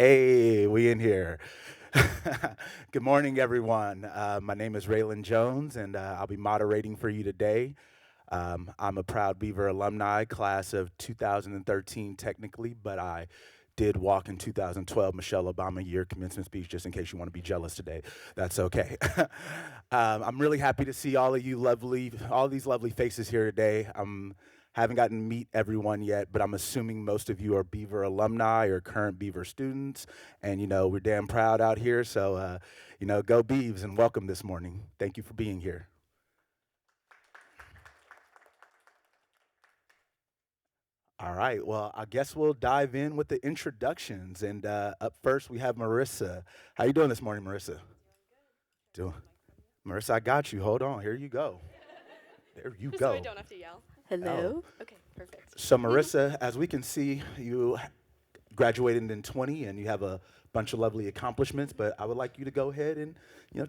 Hey, we in here. Good morning, everyone. My name is Raylan Jones, and I'll be moderating for you today. I'm a proud Beaver alumni, class of 2013 technically, but I did walk in 2012 Michelle Obama year commencement speech, just in case you want to be jealous today. That's okay. I'm really happy to see all these lovely faces here today. Haven't gotten to meet everyone yet, but I'm assuming most of you are Beaver alumni or current Beaver students, and we're damn proud out here. So go Beavs and welcome this morning. Thank you for being here. All right, well, I guess we'll dive in with the introductions. And up first, we have Marisa. How you doing this morning, Marisa? Doing, Marisa, I got you. Hold on. Here you go. There you Just so I go. don't have to yell. Oh, Hello? Okay, perfect. so Marisa, as we can see, you graduated in 20, and you have a bunch of lovely accomplishments. But I would like you to go ahead and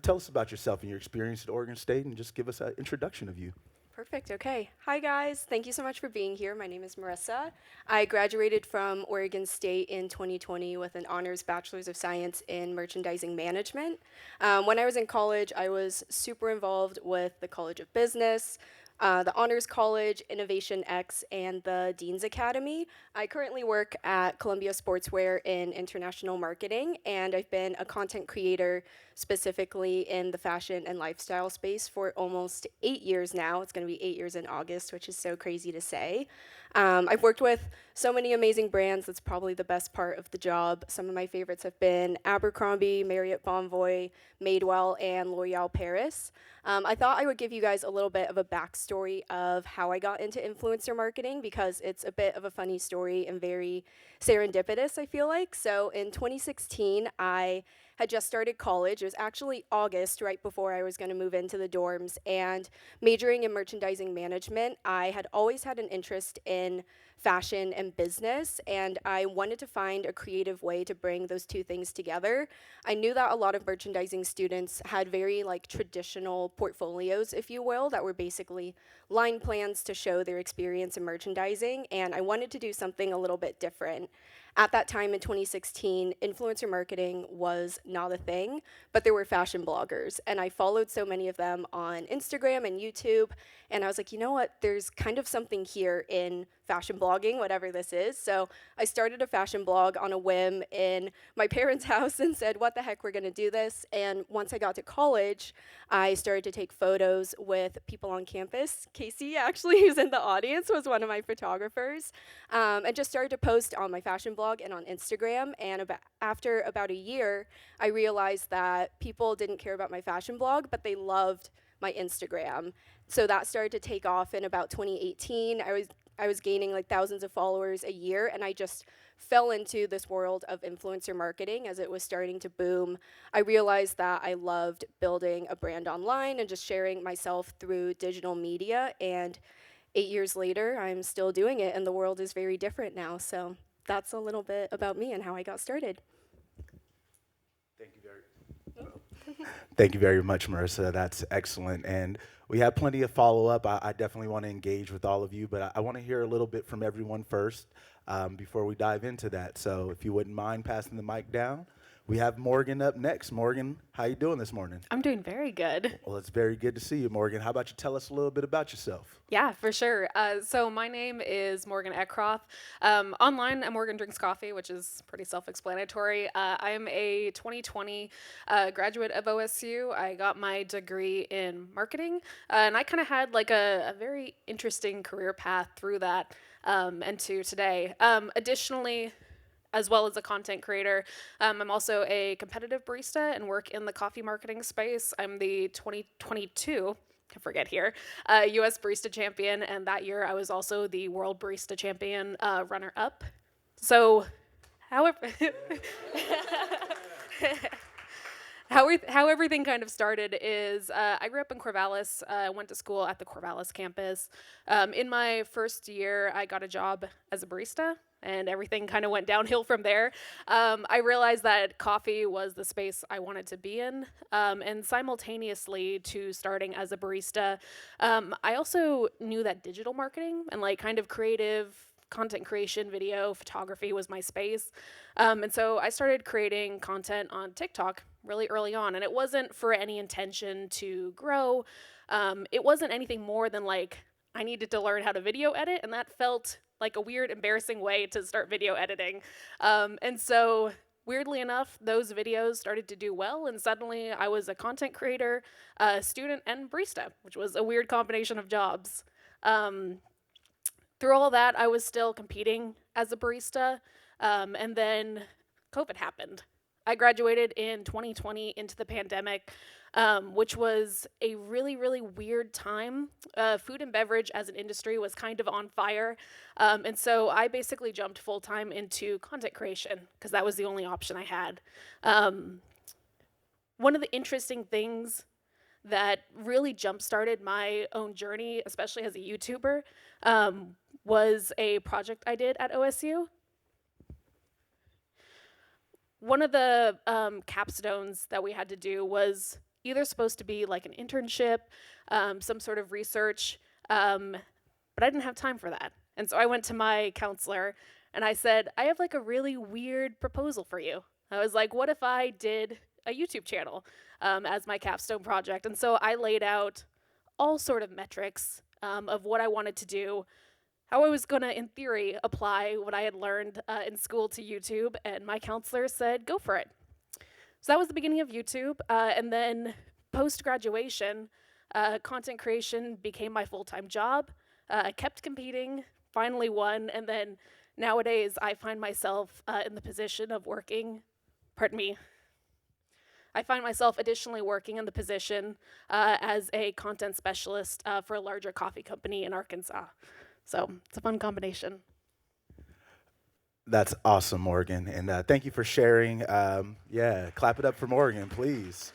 tell us about yourself and your experience at Oregon State, and just give us an introduction of you. Perfect, okay. Hi guys, thank you so much for being here. My name is Marissa. I graduated from Oregon State in 2020 with an honors Bachelor's of Science in Merchandising Management. When I was in college, I was super involved with the College of Business, the Honors College, Innovation X, and the Dean's Academy. I currently work at Columbia Sportswear in international marketing, and I've been a content creator specifically in the fashion and lifestyle space for almost 8 years now. It's going to be 8 years in August, which is so crazy to say. I've worked with so many amazing brands. That's probably the best part of the job. Some of my favorites have been Abercrombie, Marriott Bonvoy, Madewell, and L'Oreal Paris. I thought I would give you guys a little bit of a backstory of how I got into influencer marketing because it's a bit of a funny story and very serendipitous, I feel like. So in 2016, I had just started college. It was actually August, right before I was going to move into the dorms, and majoring in merchandising management. I had always had an interest in fashion and business, and I wanted to find a creative way to bring those two things together. I knew that a lot of merchandising students had very like traditional portfolios, if you will, that were basically line plans to show their experience in merchandising, and I wanted to do something a little bit different. At that time in 2016, influencer marketing was not a thing, but there were fashion bloggers, and I followed so many of them on Instagram and YouTube, and I was like, you know what, there's kind of something here in fashion blogging, whatever this is. So I started a fashion blog on a whim in my parents' house and said, what the heck, we're gonna do this. And once I got to college, I started to take photos with people on campus. Casey, actually, who's in the audience, was one of my photographers, and just started to post on my fashion blog and on Instagram. And after about a year, I realized that people didn't care about my fashion blog, but they loved my Instagram. So that started to take off in about 2018. I was gaining like thousands of followers a year, and I just fell into this world of influencer marketing as it was starting to boom. I realized that I loved building a brand online and just sharing myself through digital media, and 8 years later, I'm still doing it, and the world is very different now. So that's a little bit about me and how I got started. Thank you Thank you very much, Marissa. That's excellent. And we have plenty of follow up. I definitely want to engage with all of you, but I want to hear a little bit from everyone first before we dive into that. So if you wouldn't mind passing the mic down, we have Morgan up next. Morgan, how you doing this morning? I'm doing very good. Well, it's very good to see you, Morgan. How about you tell us a little bit about yourself? Yeah, for sure. So my name is Morgan Eckroth. Online, I'm Morgan Drinks Coffee, which is pretty self-explanatory. I am a 2020 graduate of OSU. I got my degree in marketing, and I kind of had like a very interesting career path through that and to today. Additionally, as well as a content creator. I'm also a competitive barista and work in the coffee marketing space. I'm the 2022, I forget here, US Barista Champion, and that year I was also the World Barista Champion runner-up. So, however, how everything kind of started is I grew up in Corvallis. Went to school at the Corvallis campus. In my first year, I got a job as a barista, and everything kind of went downhill from there. I realized that coffee was the space I wanted to be in, and simultaneously to starting as a barista, I also knew that digital marketing and like kind of creative content creation, video, photography was my space. And so I started creating content on TikTok really early on. And it wasn't for any intention to grow. It wasn't anything more than like, I needed to learn how to video edit. And that felt like a weird, embarrassing way to start video editing. And so weirdly enough, those videos started to do well, and suddenly I was a content creator, a student, and barista, which was a weird combination of jobs. Through all that, I was still competing as a barista, and then COVID happened. I graduated in 2020 into the pandemic, which was a really, really weird time. Food and beverage as an industry was kind of on fire. And so I basically jumped full time into content creation because that was the only option I had. One of the interesting things that really jump started my own journey, especially as a YouTuber, was a project I did at OSU. One of the capstones that we had to do was either supposed to be like an internship, some sort of research, but I didn't have time for that. And so I went to my counselor and I said, I have like a really weird proposal for you. I was like, what if I did a YouTube channel as my capstone project? And so I laid out all sort of metrics of what I wanted to do, how I was going to, in theory, apply what I had learned in school to YouTube, and my counselor said, go for it. So that was the beginning of YouTube, and then post-graduation, content creation became my full-time job. I kept competing, finally won, and then nowadays I find myself in the position of working, I find myself additionally working in the position as a content specialist for a larger coffee company in Arkansas. So it's a fun combination. That's awesome, Morgan, and thank you for sharing. Yeah, clap it up for Morgan, please.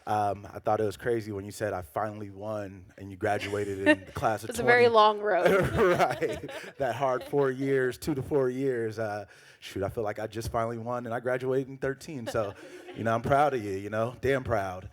I thought it was crazy when you said I finally won and you graduated in the class of 20. It's a very long road. Right, that hard 4 years, 2 to 4 years. Shoot, I feel like I just finally won and I graduated in 13. So, I'm proud of you, damn proud.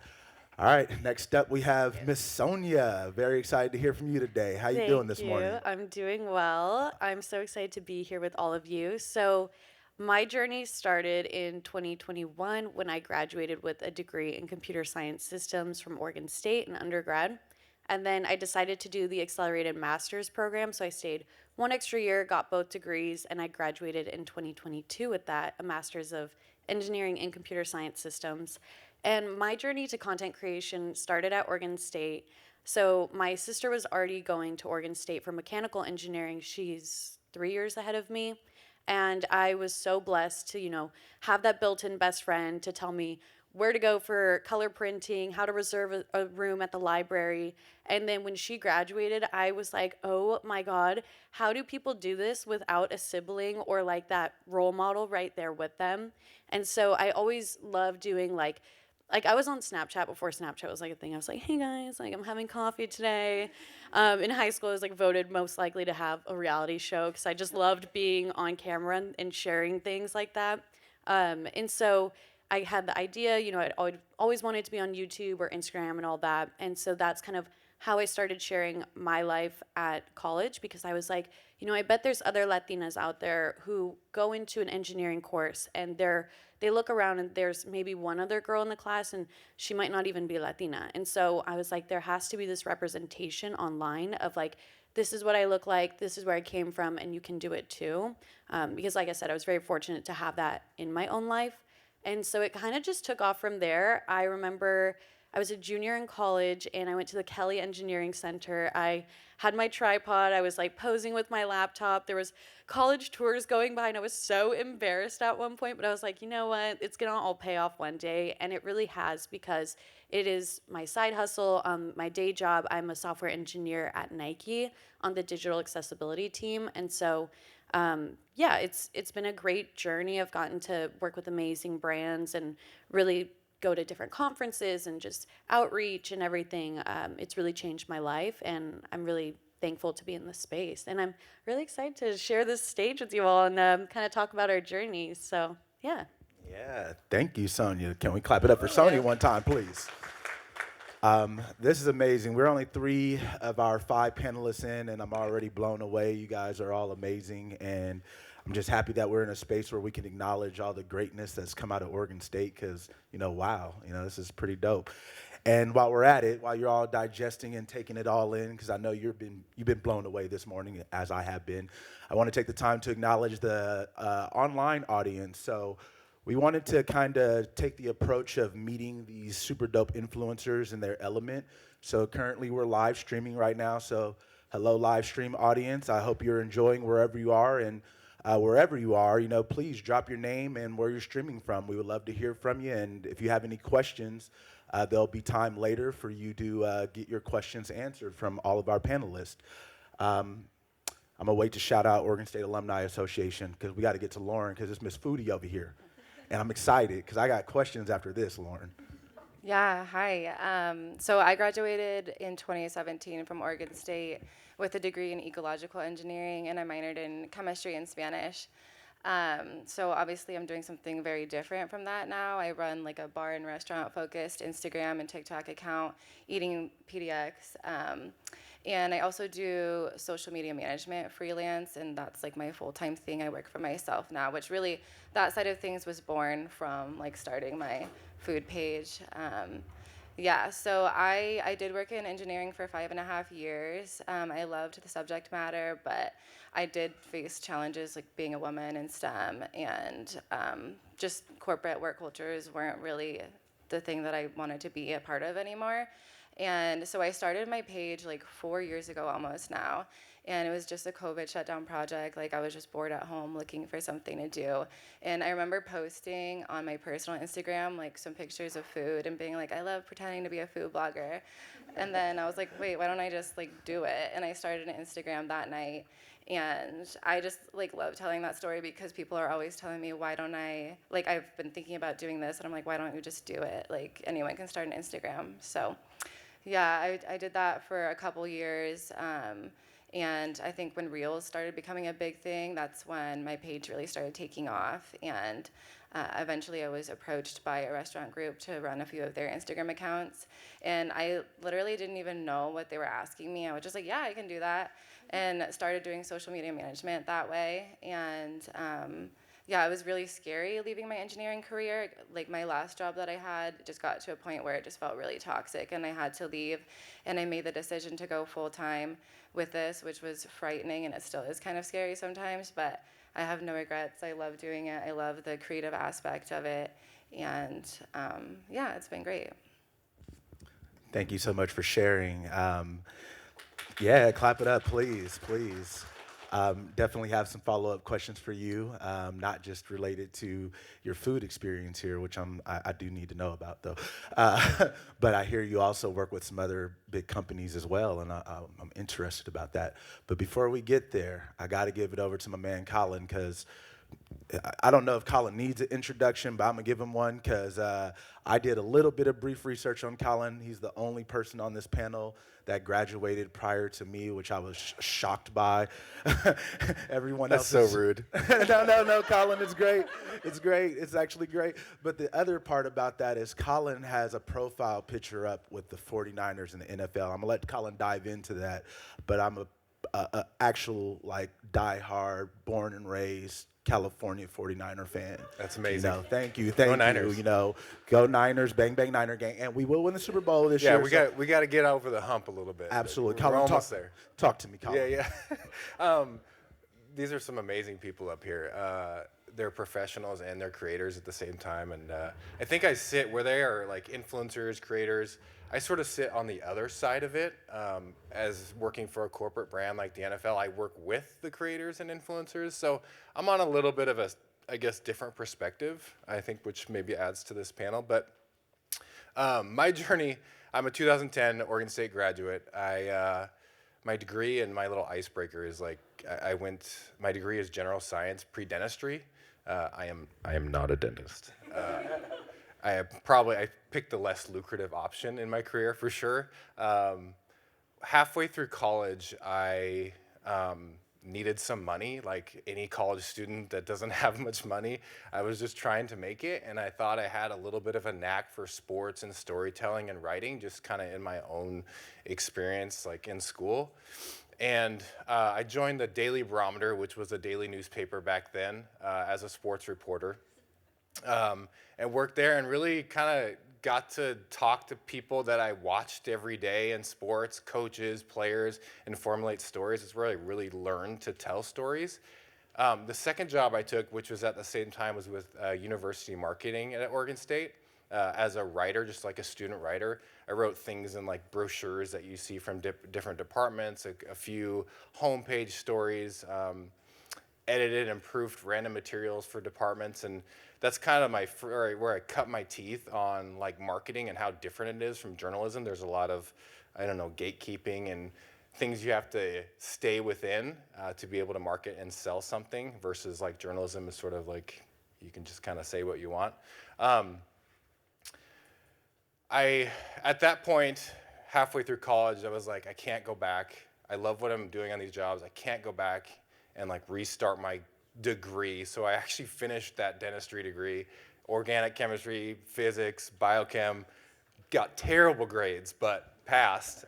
All right, next up we have Miss Sonia. Very excited to hear from you today. How you doing this morning? I'm doing well. I'm so excited to be here with all of you. So my journey started in 2021 when I graduated with a degree in computer science systems from Oregon State in undergrad. And then I decided to do the accelerated master's program. So I stayed 1 extra year, got both degrees, and I graduated in 2022 with that, a master's of engineering in computer science systems. And my journey to content creation started at Oregon State. So my sister was already going to Oregon State for mechanical engineering. She's 3 years ahead of me. And I was so blessed to, have that built-in best friend to tell me where to go for color printing, how to reserve a room at the library. And then when she graduated, I was like, oh my God, how do people do this without a sibling or like that role model right there with them? And so I always loved doing like I was on Snapchat before Snapchat was like a thing. I was like, hey guys, like I'm having coffee today. In high school, I was like voted most likely to have a reality show because I just loved being on camera and sharing things like that. And so I had the idea, I'd always wanted to be on YouTube or Instagram and all that. And so that's kind of how I started sharing my life at college because I was like, I bet there's other Latinas out there who go into an engineering course and they look around and there's maybe one other girl in the class and she might not even be Latina. And so I was like, there has to be this representation online of like, this is what I look like, this is where I came from, and you can do it too. Because like I said, I was very fortunate to have that in my own life. And so it kind of just took off from there. I remember I was a junior in college and I went to the Kahle Engineering Center. I had my tripod. I was like posing with my laptop. There was college tours going by and I was so embarrassed at one point, but I was like, you know what? It's going to all pay off one day. And it really has because it is my side hustle. My day job, I'm a software engineer at Nike on the digital accessibility team. And so yeah, it's been a great journey. I've gotten to work with amazing brands and really go to different conferences and just outreach and everything. It's really changed my life, and I'm really thankful to be in this space. And I'm really excited to share this stage with you all and kind of talk about our journeys. So, yeah. Yeah, thank you, Sonia. Can we clap it up for Sonia one time, please? This is amazing. We're only 3 of our 5 panelists in, and I'm already blown away. You guys are all amazing, and I'm just happy that we're in a space where we can acknowledge all the greatness that's come out of Oregon State because, wow, this is pretty dope. And while we're at it, while you're all digesting and taking it all in, because I know you've been blown away this morning, as I have been, I want to take the time to acknowledge the online audience. So we wanted to kind of take the approach of meeting these super dope influencers in their element. So currently we're live streaming right now. So hello, live stream audience. I hope you're enjoying wherever you are. And wherever you are, please drop your name and where you're streaming from. We would love to hear from you. And if you have any questions, there'll be time later for you to get your questions answered from all of our panelists. I'm gonna wait to shout out Oregon State Alumni Association because we got to get to Lauren because it's Miss Foodie over here. And I'm excited because I got questions after this, Lauren. Yeah, hi. So I graduated in 2017 from Oregon State with a degree in ecological engineering, and I minored in chemistry and Spanish. So obviously I'm doing something very different from that now. I run like a bar and restaurant focused Instagram and TikTok account, eating PDX. And I also do social media management freelance, and that's like my full-time thing. I work for myself now, which really, that side of things was born from like starting my food page. Yeah, so I did work in engineering for 5.5 years. I loved the subject matter, but I did face challenges like being a woman in STEM, and just corporate work cultures weren't really the thing that I wanted to be a part of anymore. And so I started my page like 4 years ago almost now. And it was just a COVID shutdown project. Like I was just bored at home looking for something to do. And I remember posting on my personal Instagram like some pictures of food and being like, I love pretending to be a food blogger. And then I was like, wait, why don't I just like do it? And I started an Instagram that night. And I just like love telling that story because people are always telling me, why don't I, like I've been thinking about doing this and I'm like, why don't you just do it? Like anyone can start an Instagram. So yeah, I did that for a couple years. And I think when Reels started becoming a big thing, that's when my page really started taking off. And eventually I was approached by a restaurant group to run a few of their Instagram accounts. And I literally didn't even know what they were asking me. I was just like, yeah, I can do that. And started doing social media management that way. And yeah, it was really scary leaving my engineering career. Like my last job that I had just got to a point where it just felt really toxic and I had to leave. And I made the decision to go full time with this, which was frightening and it still is kind of scary sometimes, but I have no regrets. I love doing it. I love the creative aspect of it. And yeah, it's been great. Thank you so much for sharing. Yeah, clap it up, please, please. Definitely have some follow-up questions for you, not just related to your food experience here, which I do need to know about though. But I hear you also work with some other big companies as well, and I'm interested about that. But before we get there, I got to give it over to my man Colin because I don't know if Colin needs an introduction, but I'm gonna give him one because I did a little bit of brief research on Colin. He's the only person on this panel that graduated prior to me, which I was shocked by. Everyone else That's so is rude. No, Colin, it's great. It's great. It's actually great. But the other part about that is Colin has a profile picture up with the 49ers in the NFL. I'm gonna let Colin dive into that, but I'm a actual like diehard, born and raised California 49er fan. That's amazing. Thank you. Go Niners. Go Niners, bang, bang, Niner gang. And we will win the Super Bowl this year. We got to get over the hump a little bit. Absolutely. We're Colin, almost there. Talk to me, Colin. Yeah. These are some amazing people up here. They're professionals and they're creators at the same time. And I think I sit where they are like influencers, creators. I sort of sit on the other side of it. As working for a corporate brand like the NFL, I work with the creators and influencers. So I'm on a little bit of a, I guess, different perspective, I think, which maybe adds to this panel. But my journey, I'm a 2010 Oregon State graduate. My degree and my little icebreaker is like, my degree is general science, pre-dentistry. I am not a dentist. I picked the less lucrative option in my career for sure. Halfway through college, I needed some money, like any college student that doesn't have much money. I was just trying to make it, and I thought I had a little bit of a knack for sports and storytelling and writing, just kind of in my own experience, like in school. And I joined the Daily Barometer, which was a daily newspaper back then, as a sports reporter, and worked there and really kind of got to talk to people that I watched every day in sports, coaches, players, and formulate stories. It's where I really learned to tell stories. The second job I took, which was at the same time, was with university marketing at Oregon State. As a writer, just like a student writer, I wrote things in like brochures that you see from different departments, a few homepage stories, edited and proofed random materials for departments, and that's kind of where I cut my teeth on like marketing and how different it is from journalism. There's a lot of, I don't know, gatekeeping and things you have to stay within to be able to market and sell something, versus like journalism is sort of like you can just kind of say what you want. At that point, halfway through college, I was like, I can't go back. I love what I'm doing on these jobs. I can't go back and like restart my degree. So I actually finished that dentistry degree, organic chemistry, physics, biochem, got terrible grades, but passed.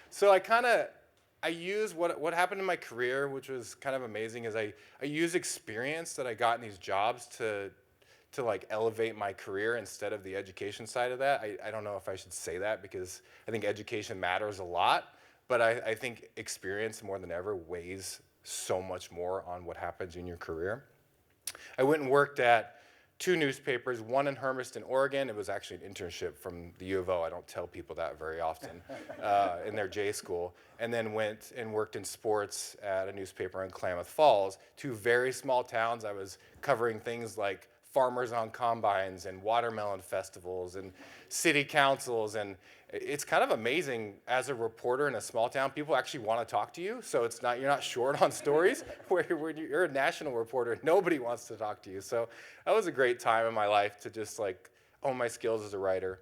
So I use what happened in my career, which was kind of amazing, is I use experience that I got in these jobs to like elevate my career instead of the education side of that. I don't know if I should say that, because I think education matters a lot, but I think experience more than ever weighs so much more on what happens in your career. I went and worked at 2 newspapers, one in Hermiston, Oregon. It was actually an internship from the U of O. I don't tell people that very often, in their J school. And then went and worked in sports at a newspaper in Klamath Falls, 2 very small towns. I was covering things like farmers on combines and watermelon festivals and city councils. And it's kind of amazing as a reporter in a small town, people actually want to talk to you. So you're not short on stories. where you're a national reporter, nobody wants to talk to you. So that was a great time in my life to just like hone my skills as a writer.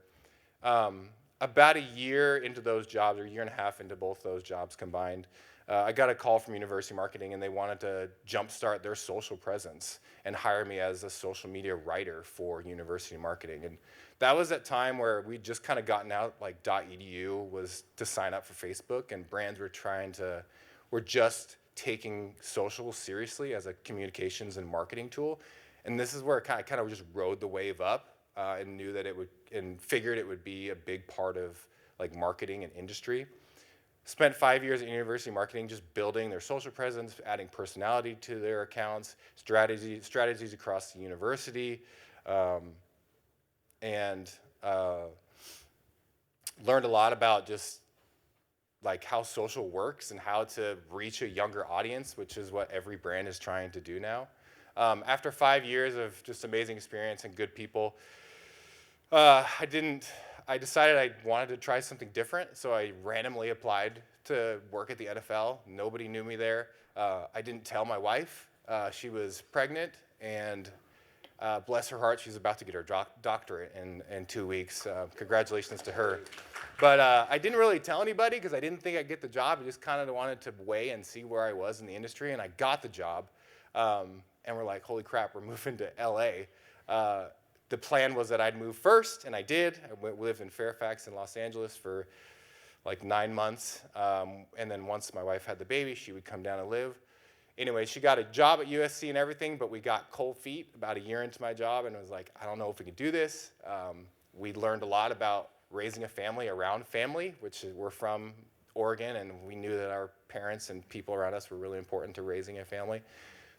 About a year into those jobs, or a year and a half into both those jobs combined, I got a call from University Marketing, and they wanted to jumpstart their social presence and hire me as a social media writer for University Marketing. And that was that time where we'd just kind of gotten out, like .edu was to sign up for Facebook, and brands were just taking social seriously as a communications and marketing tool. And this is where I kind of just rode the wave up, and knew that and figured it would be a big part of like marketing and industry. Spent 5 years at University Marketing just building their social presence, adding personality to their accounts, strategies across the university, and learned a lot about just like how social works and how to reach a younger audience, which is what every brand is trying to do now. After 5 years of just amazing experience and good people, I decided I wanted to try something different, so I randomly applied to work at the NFL. Nobody knew me there. I didn't tell my wife. She was pregnant, and bless her heart, she's about to get her doctorate in 2 weeks. Congratulations to her. But I didn't really tell anybody because I didn't think I'd get the job. I just kind of wanted to weigh and see where I was in the industry, and I got the job. And we're like, holy crap, we're moving to LA. The plan was that I'd move first, and I did. I lived in Fairfax and Los Angeles for like 9 months. And then once my wife had the baby, she would come down and live. Anyway, she got a job at USC and everything, but we got cold feet about a year into my job, and I was like, I don't know if we can do this. We learned a lot about raising a family around family, which we're from Oregon, and we knew that our parents and people around us were really important to raising a family.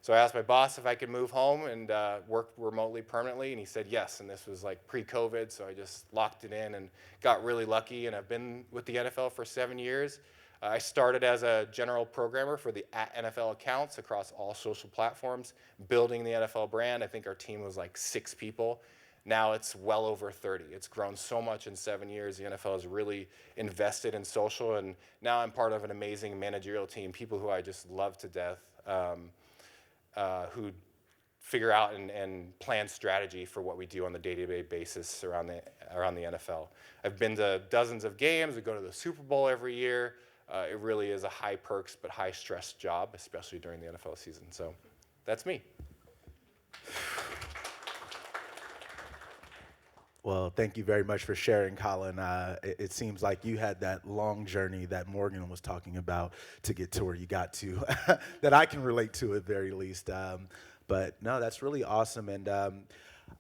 So I asked my boss if I could move home and work remotely permanently, and he said yes. And this was like pre-COVID, so I just locked it in and got really lucky. And I've been with the NFL for 7 years. I started as a general programmer for the @NFL accounts across all social platforms, building the NFL brand. I think our team was like 6 people. Now it's well over 30. It's grown so much in 7 years. The NFL has really invested in social, and now I'm part of an amazing managerial team, people who I just love to death. Who figure out and plan strategy for what we do on the day-to-day basis around the NFL. I've been to dozens of games. We go to the Super Bowl every year. it really is a high perks but high stress job, especially during the NFL season. So that's me. Well, thank you very much for sharing, Colin. It seems like you had that long journey that Morgan was talking about to get to where you got to, that I can relate to at very least. But no, that's really awesome. And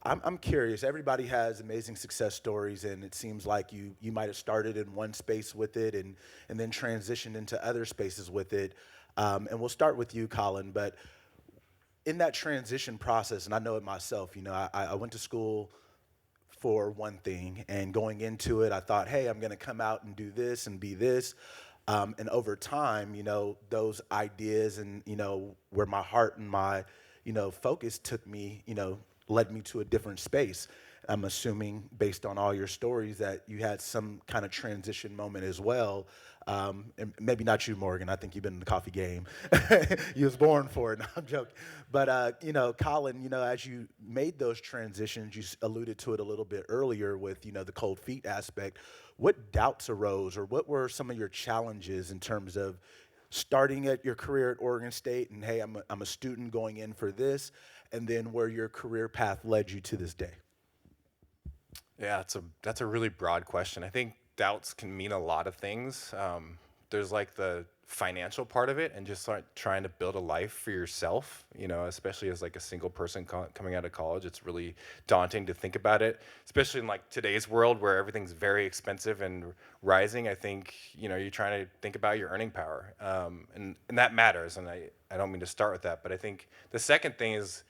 I'm curious. Everybody has amazing success stories, and it seems like you might have started in one space with it and then transitioned into other spaces with it. And we'll start with you, Colin. But in that transition process, and I know it myself, I went to school for one thing, and going into it, I thought, hey, I'm going to come out and do this and be this. And over time, those ideas and, where my heart and my, focus took me, led me to a different space. I'm assuming, based on all your stories, that you had some kind of transition moment as well. And maybe not you, Morgan. I think you've been in the coffee game. You was born for it. No, I'm joking. But, Colin, as you made those transitions, you alluded to it a little bit earlier with, the cold feet aspect. What doubts arose, or what were some of your challenges in terms of starting at your career at Oregon State and, hey, I'm a student going in for this, and then where your career path led you to this day? Yeah, that's a really broad question. I think doubts can mean a lot of things. There's like the financial part of it, and just like trying to build a life for yourself. Especially as like a single person coming out of college, it's really daunting to think about it. Especially in like today's world where everything's very expensive and rising. I think you're trying to think about your earning power, and that matters. And I don't mean to start with that, but I think the second thing is,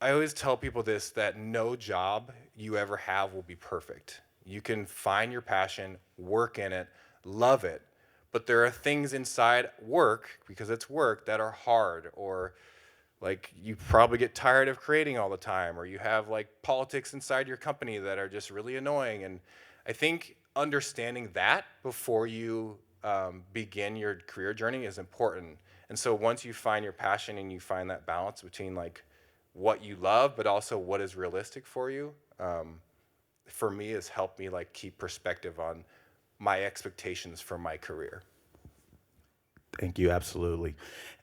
I always tell people this, that no job you ever have will be perfect. You can find your passion, work in it, love it, but there are things inside work, because it's work, that are hard, or like you probably get tired of creating all the time, or you have like politics inside your company that are just really annoying. And I think understanding that before you begin your career journey is important. And so once you find your passion and you find that balance between like what you love, but also what is realistic for you, for me, has helped me like keep perspective on my expectations for my career. Thank you, absolutely.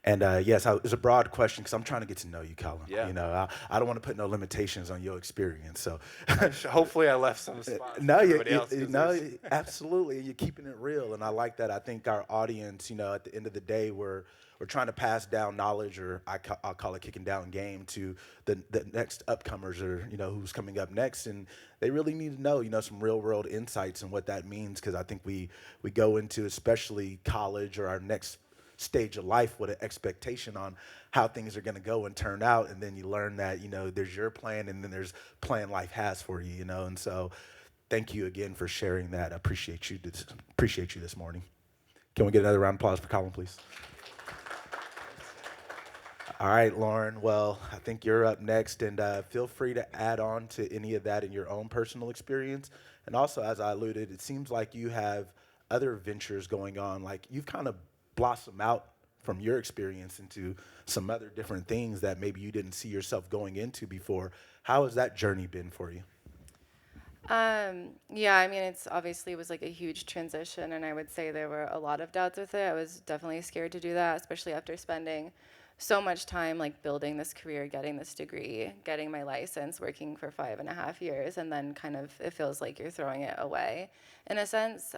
And yes, it's a broad question because I'm trying to get to know you, Colin. Yeah. I don't want to put no limitations on your experience. So Hopefully I left some spots no, for everybody else. Absolutely. You're keeping it real, and I like that. I think our audience, at the end of the day, we're trying to pass down knowledge, or I'll call it kicking down game, to the next upcomers, or who's coming up next, and they really need to know some real world insights and what that means, because I think we go into, especially college or our next stage of life, with an expectation on how things are going to go and turn out, and then you learn that there's your plan, and then there's plan life has for you, and so thank you again for sharing that. I appreciate you this morning. Can we get another round of applause for Colin, please? All right, Lauren. Well, I think you're up next, and feel free to add on to any of that in your own personal experience. And also, as I alluded, it seems like you have other ventures going on. Like, you've kind of blossomed out from your experience into some other different things that maybe you didn't see yourself going into before. How has that journey been for you? Yeah, I mean, it was like a huge transition, and I would say there were a lot of doubts with it. I was definitely scared to do that, especially after spending so much time like building this career, getting this degree, getting my license, working for 5.5 years, and then kind of it feels like you're throwing it away in a sense.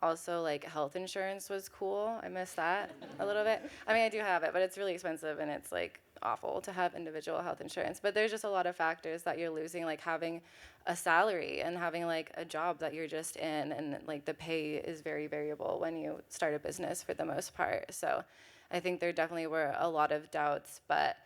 Also, like, health insurance was cool. I miss that a little bit. I mean, I do have it, but it's really expensive, and it's like awful to have individual health insurance. But there's just a lot of factors that you're losing, like having a salary and having like a job that you're just in, and like the pay is very variable when you start a business for the most part. So I think there definitely were a lot of doubts, but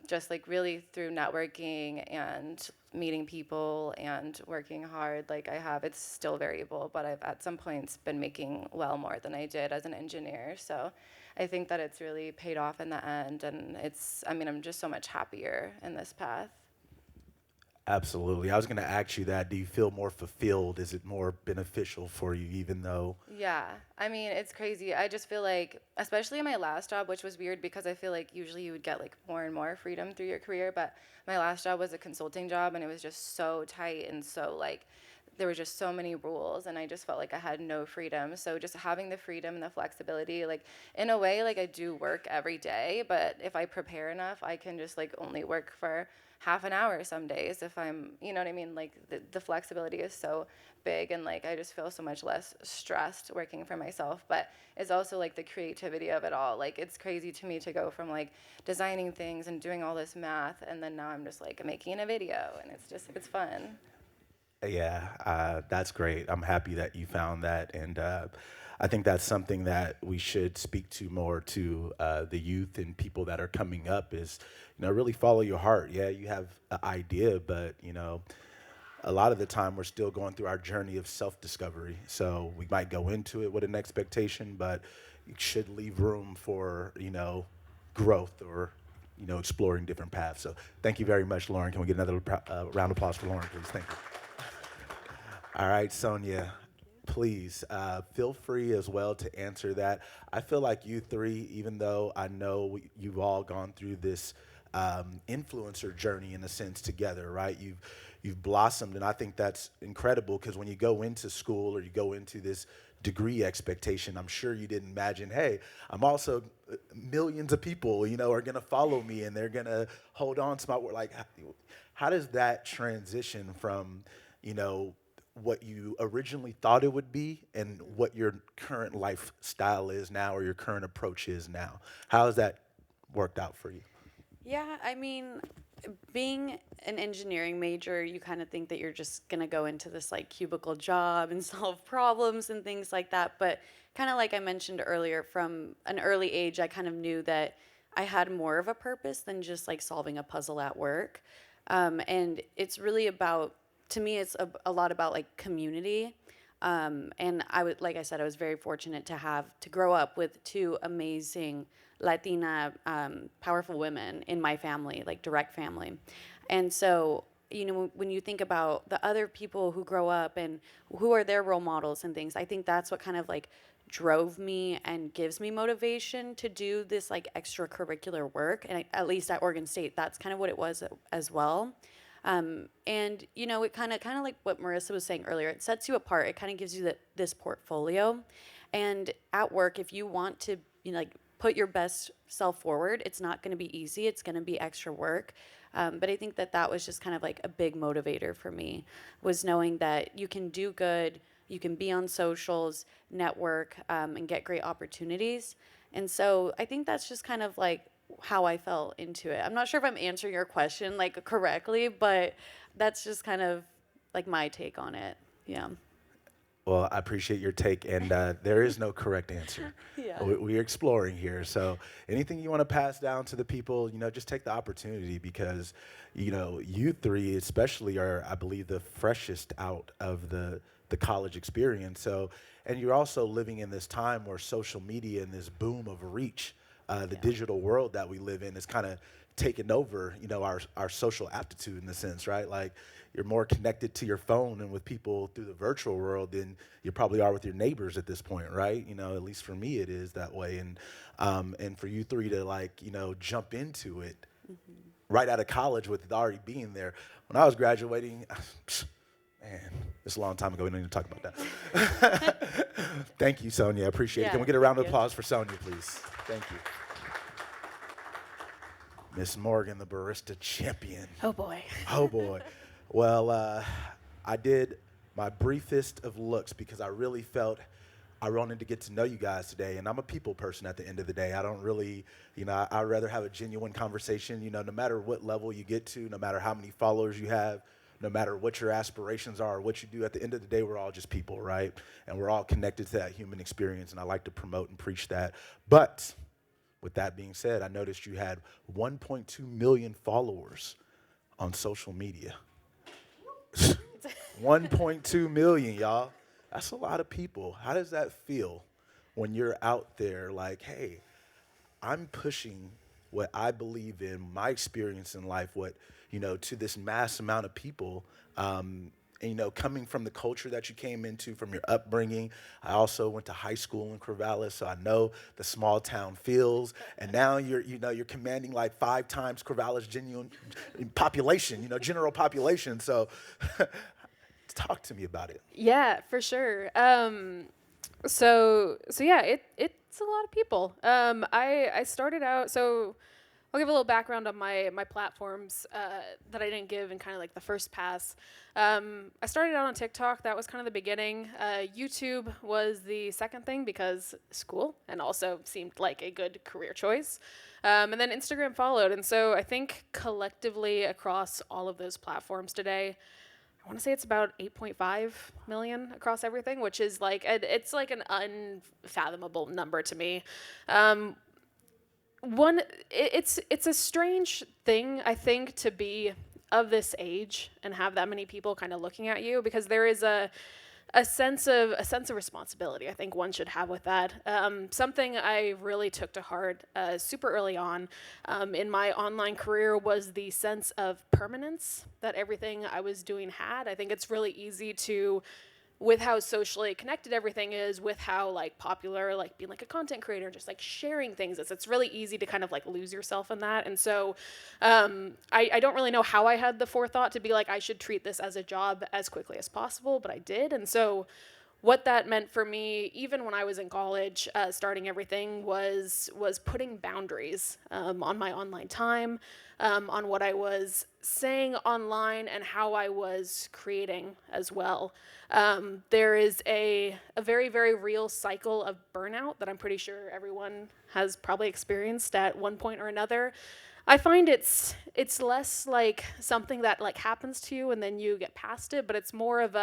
just like really through networking and meeting people and working hard, like it's still variable, but I've at some points been making well more than I did as an engineer. So I think that it's really paid off in the end, and I'm just so much happier in this path. Absolutely. I was going to ask you that. Do you feel more fulfilled? Is it more beneficial for you, even though? Yeah. I mean, it's crazy. I just feel like, especially in my last job, which was weird because I feel like usually you would get like more and more freedom through your career, but my last job was a consulting job, and it was just so tight and so like there were just so many rules, and I just felt like I had no freedom. So just having the freedom and the flexibility, like in a way, like I do work every day, but if I prepare enough, I can just like only work for half an hour some days if I'm, you know what I mean? Like the flexibility is so big, and like I just feel so much less stressed working for myself. But it's also like the creativity of it all. Like it's crazy to me to go from like designing things and doing all this math, and then now I'm just like making a video, and it's fun. Yeah, that's great. I'm happy that you found that, and I think that's something that we should speak to more to the youth and people that are coming up. Is really follow your heart. Yeah, you have an idea, but a lot of the time we're still going through our journey of self-discovery. So we might go into it with an expectation, but you should leave room for growth or exploring different paths. So thank you very much, Lauren. Can we get another round of applause for Lauren, please? Thank you. All right, Sonia, please feel free as well to answer that. I feel like you three, even though I know you've all gone through this influencer journey in a sense together, right? You've blossomed, and I think that's incredible because when you go into school or you go into this degree expectation, I'm sure you didn't imagine, hey, I'm also millions of people, are gonna follow me and they're gonna hold on to my work. Like, how does that transition from, what you originally thought it would be and what your current lifestyle is now or your current approach is now? How has that worked out for you? Yeah, I mean, being an engineering major, you kind of think that you're just going to go into this like cubicle job and solve problems and things like that. But kind of like I mentioned earlier, from an early age, I kind of knew that I had more of a purpose than just like solving a puzzle at work. And it's really about, to me, it's a lot about like community. And like I said, I was very fortunate to grow up with two amazing Latina, powerful women in my family, like direct family. And so, when you think about the other people who grow up and who are their role models and things, I think that's what kind of like drove me and gives me motivation to do this like extracurricular work. And at least at Oregon State, that's kind of what it was as well. And it kind of like what Marisa was saying earlier, it sets you apart. It kind of gives you this portfolio. And at work, if you want to, like put your best self forward, it's not going to be easy. It's going to be extra work. But I think that was just kind of like a big motivator for me, was knowing that you can do good, you can be on socials, network, and get great opportunities. And so I think that's just kind of like how I fell into it. I'm not sure if I'm answering your question like correctly, but that's just kind of like my take on it. Yeah. Well, I appreciate your take, and there is no correct answer. Yeah. We're exploring here. So anything you want to pass down to the people, just take the opportunity because, you three especially are, I believe, the freshest out of the college experience. So, and you're also living in this time where social media and this boom of reach, the digital world that we live in is kind of taken over, our social aptitude in a sense, right? Like you're more connected to your phone and with people through the virtual world than you probably are with your neighbors at this point, right? At least for me it is that way. And for you three to like, jump into it right out of college with it already being there. When I was graduating, man, it's a long time ago. We don't need to talk about that. Thank you, Sonia. I appreciate it. Can we get a round of applause for Sonia, please? Thank you. Miss Morgan, the barista champion. Oh boy. Oh boy. Well, I did my briefest of looks because I really felt I wanted to get to know you guys today. And I'm a people person at the end of the day. I don't really, I'd rather have a genuine conversation, no matter what level you get to, no matter how many followers you have, no matter what your aspirations are or what you do, at the end of the day, we're all just people, right? And we're all connected to that human experience. And I like to promote and preach that. But with that being said, I noticed you had 1.2 million followers on social media. 1.2 million, y'all. That's a lot of people. How does that feel when you're out there like, hey, I'm pushing what I believe in, my experience in life, to this mass amount of people, and, coming from the culture that you came into, from your upbringing. I also went to high school in Corvallis, so I know the small town feels. And now you're commanding like 5 times Corvallis genuine population, general population. So Talk to me about it. Yeah, for sure. So yeah, it's a lot of people. I started out, so I'll give a little background on my platforms that I didn't give in kind of like the first pass. I started out on TikTok. That was kind of the beginning. YouTube was the second thing because school and also seemed like a good career choice. And then Instagram followed. And so I think collectively across all of those platforms today, I want to say it's about 8.5 million across everything, which is like, it's like an unfathomable number to me. It's a strange thing, I think, to be of this age and have that many people kind of looking at you, because there is a sense of responsibility I think one should have with that. Something I really took to heart super early on in my online career was the sense of permanence that everything I was doing had. I think it's really easy to, with how socially connected everything is, with how like popular like being like a content creator, just like sharing things is, it's really easy to kind of like lose yourself in that. And so I don't really know how I had the forethought to be like, I should treat this as a job as quickly as possible, but I did. And so what that meant for me, even when I was in college, starting everything, was putting boundaries on my online time, on what I was saying online and how I was creating as well. There is a very, very real cycle of burnout that I'm pretty sure everyone has probably experienced at one point or another. I find it's less like something that like happens to you and then you get past it, but it's more of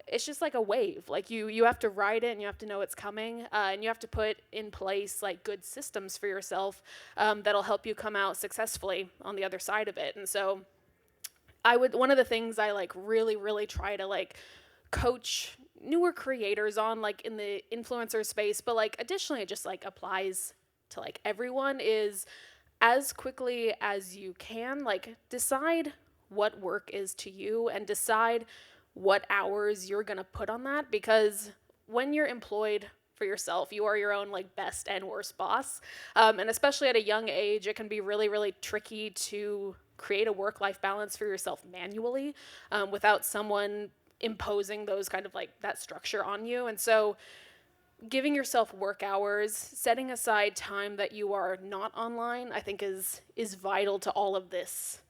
it's just like a wave. Like you have to ride it and you have to know it's coming, and you have to put in place like good systems for yourself that'll help you come out successfully on the other side of it. And so one of the things I like really, really try to like coach newer creators on, like in the influencer space, but like additionally it just like applies to like everyone, is as quickly as you can, like decide what work is to you and decide what hours you're gonna put on that, because when you're employed for yourself, you are your own like best and worst boss. And especially at a young age, it can be really, really tricky to create a work-life balance for yourself manually without someone imposing those kind of like that structure on you. And so giving yourself work hours, setting aside time that you are not online, I think is vital to all of this,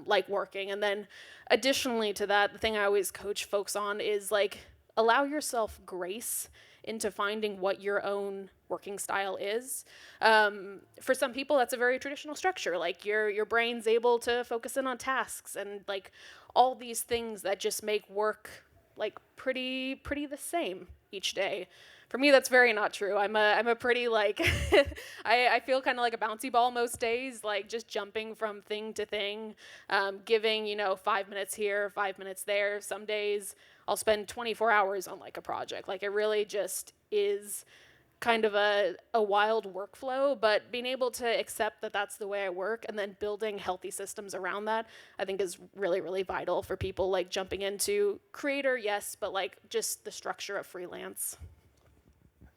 like working. And then additionally to that, the thing I always coach folks on is like allow yourself grace into finding what your own working style is. For some people, that's a very traditional structure. Like your brain's able to focus in on tasks and like all these things that just make work like pretty the same each day. For me, that's very not true. I'm a pretty like, I feel kind of like a bouncy ball most days, like just jumping from thing to thing, giving, 5 minutes here, 5 minutes there. Some days I'll spend 24 hours on like a project. Like it really just is kind of a wild workflow, but being able to accept that that's the way I work and then building healthy systems around that, I think is really, really vital for people like jumping into creator, yes, but like just the structure of freelance.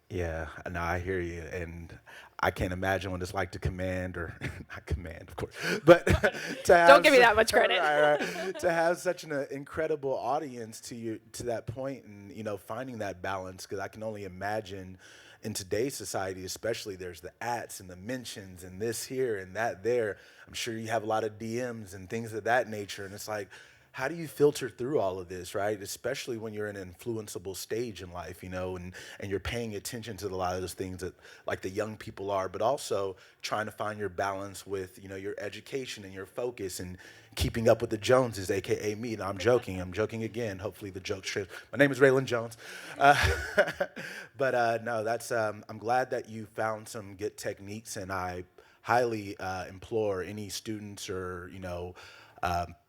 Yeah, no, I hear you, and I can't imagine what it's like to command, or not command, of course, but to have Don't give me that much credit. right, to have such an incredible audience to that point, and finding that balance, because I can only imagine in today's society, especially, there's the ats and the mentions and this here and that there. I'm sure you have a lot of DMs and things of that nature, and it's like, how do you filter through all of this, right? Especially when you're in an influenceable stage in life, and you're paying attention to a lot of those things that like the young people are, but also trying to find your balance with, your education and your focus and keeping up with the Joneses, AKA me. No, I'm joking again. Hopefully the joke's true. My name is Raylan Jones. But no, that's, I'm glad that you found some good techniques, and I highly implore any students or,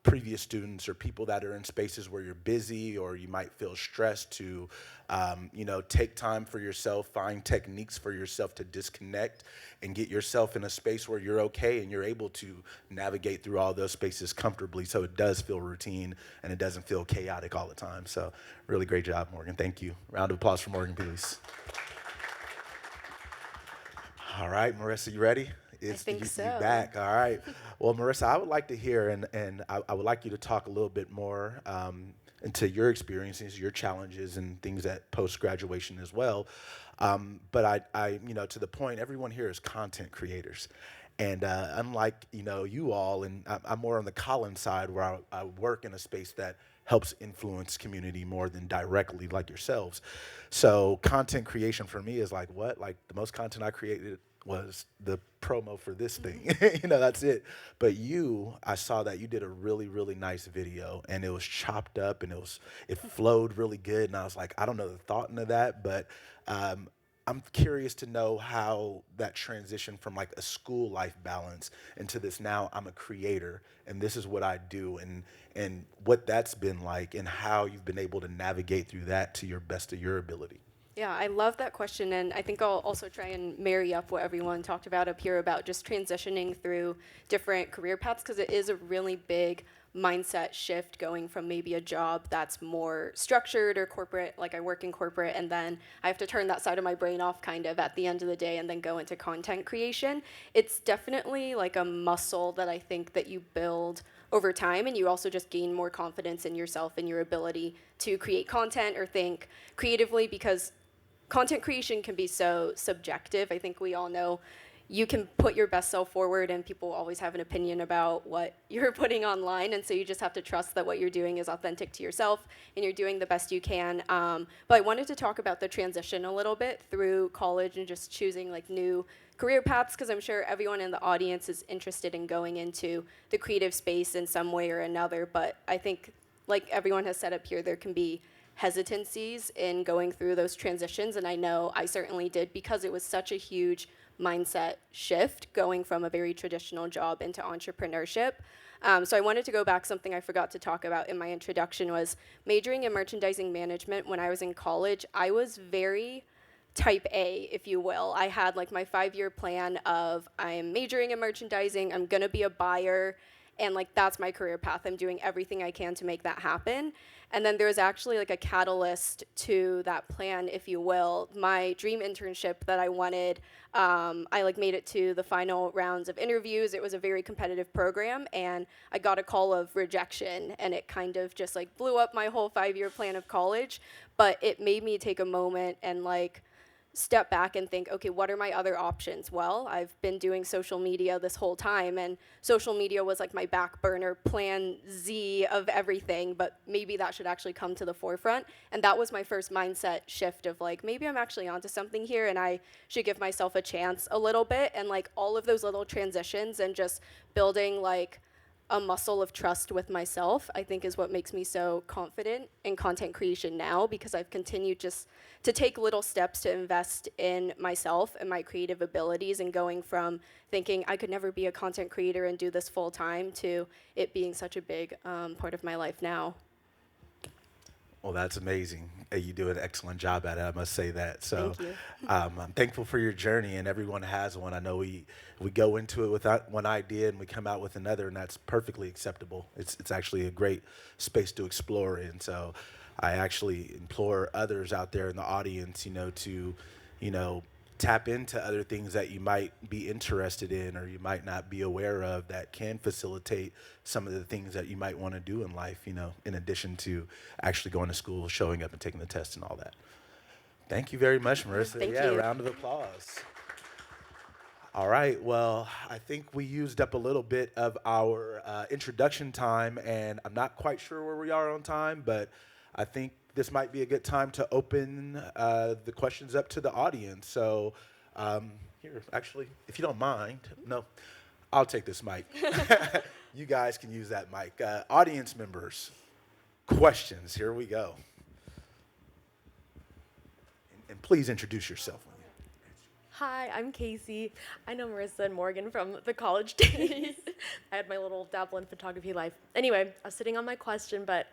previous students or people that are in spaces where you're busy or you might feel stressed to, take time for yourself, find techniques for yourself to disconnect and get yourself in a space where you're okay and you're able to navigate through all those spaces comfortably, so it does feel routine and it doesn't feel chaotic all the time. So really great job, Morgan. Thank you. Round of applause for Morgan, please. All right, Marisa, you ready? I think so. You back. All right. Well, Marisa, I would like to hear, and I would like you to talk a little bit more. into your experiences, your challenges, and things at post-graduation as well. But to the point, everyone here is content creators. And unlike, you all, and I'm more on the Collins side where I work in a space that helps influence community more than directly like yourselves. So content creation for me is like what? Like the most content I created was the promo for this thing. That's it. But I saw that you did a really, really nice video and it was chopped up and it flowed really good. And I was like, I don't know the thought into that, but I'm curious to know how that transition from like a school life balance into this now I'm a creator and this is what I do and what that's been like and how you've been able to navigate through that to your best of your ability. Yeah, I love that question, and I think I'll also try and marry up what everyone talked about up here about just transitioning through different career paths, because it is a really big mindset shift going from maybe a job that's more structured or corporate, like I work in corporate, and then I have to turn that side of my brain off kind of at the end of the day and then go into content creation. It's definitely like a muscle that I think that you build over time, and you also just gain more confidence in yourself and your ability to create content or think creatively, because content creation can be so subjective. I think we all know you can put your best self forward and people always have an opinion about what you're putting online, and so you just have to trust that what you're doing is authentic to yourself and you're doing the best you can. But I wanted to talk about the transition a little bit through college and just choosing like new career paths, because I'm sure everyone in the audience is interested in going into the creative space in some way or another. But I think, like everyone has said up here, there can be hesitancies in going through those transitions, and I know I certainly did, because it was such a huge mindset shift going from a very traditional job into entrepreneurship. So I wanted to go back. Something I forgot to talk about in my introduction was majoring in merchandising management. When I was in college, I was very type A, if you will. I had like my 5-year plan of I'm majoring in merchandising, I'm gonna be a buyer, and like that's my career path. I'm doing everything I can to make that happen. And then there was actually like a catalyst to that plan, if you will. My dream internship that I wanted, I like made it to the final rounds of interviews. It was a very competitive program, and I got a call of rejection, and it kind of just like blew up my whole 5-year plan of college. But it made me take a moment and like step back and think, okay, what are my other options? Well, I've been doing social media this whole time, and social media was like my back burner plan Z of everything, but maybe that should actually come to the forefront. And that was my first mindset shift of like, maybe I'm actually onto something here and I should give myself a chance a little bit. And like all of those little transitions and just building like a muscle of trust with myself, I think is what makes me so confident in content creation now, because I've continued just to take little steps to invest in myself and my creative abilities, and going from thinking I could never be a content creator and do this full time to it being such a big part of my life now. Well, that's amazing. You do an excellent job at it, I must say that. So Thank you. I'm thankful for your journey, and everyone has one. I know we go into it with one idea and we come out with another, and that's perfectly acceptable. It's actually a great space to explore in. So I actually implore others out there in the audience, to, tap into other things that you might be interested in or you might not be aware of that can facilitate some of the things that you might want to do in life, in addition to actually going to school, showing up and taking the test and all that. Thank you very much, Marisa. Thank yeah, you. round of applause. All right, well, I think we used up a little bit of our introduction time, and I'm not quite sure where we are on time, but I think this might be a good time to open the questions up to the audience. So here, actually, if you don't mind, no, I'll take this mic. You guys can use that mic. Audience members, questions, here we go. And please introduce yourself. Hi, I'm Casey. I know Marisa and Morgan from the college days. I had my little dabble in photography life. Anyway, I was sitting on my question, but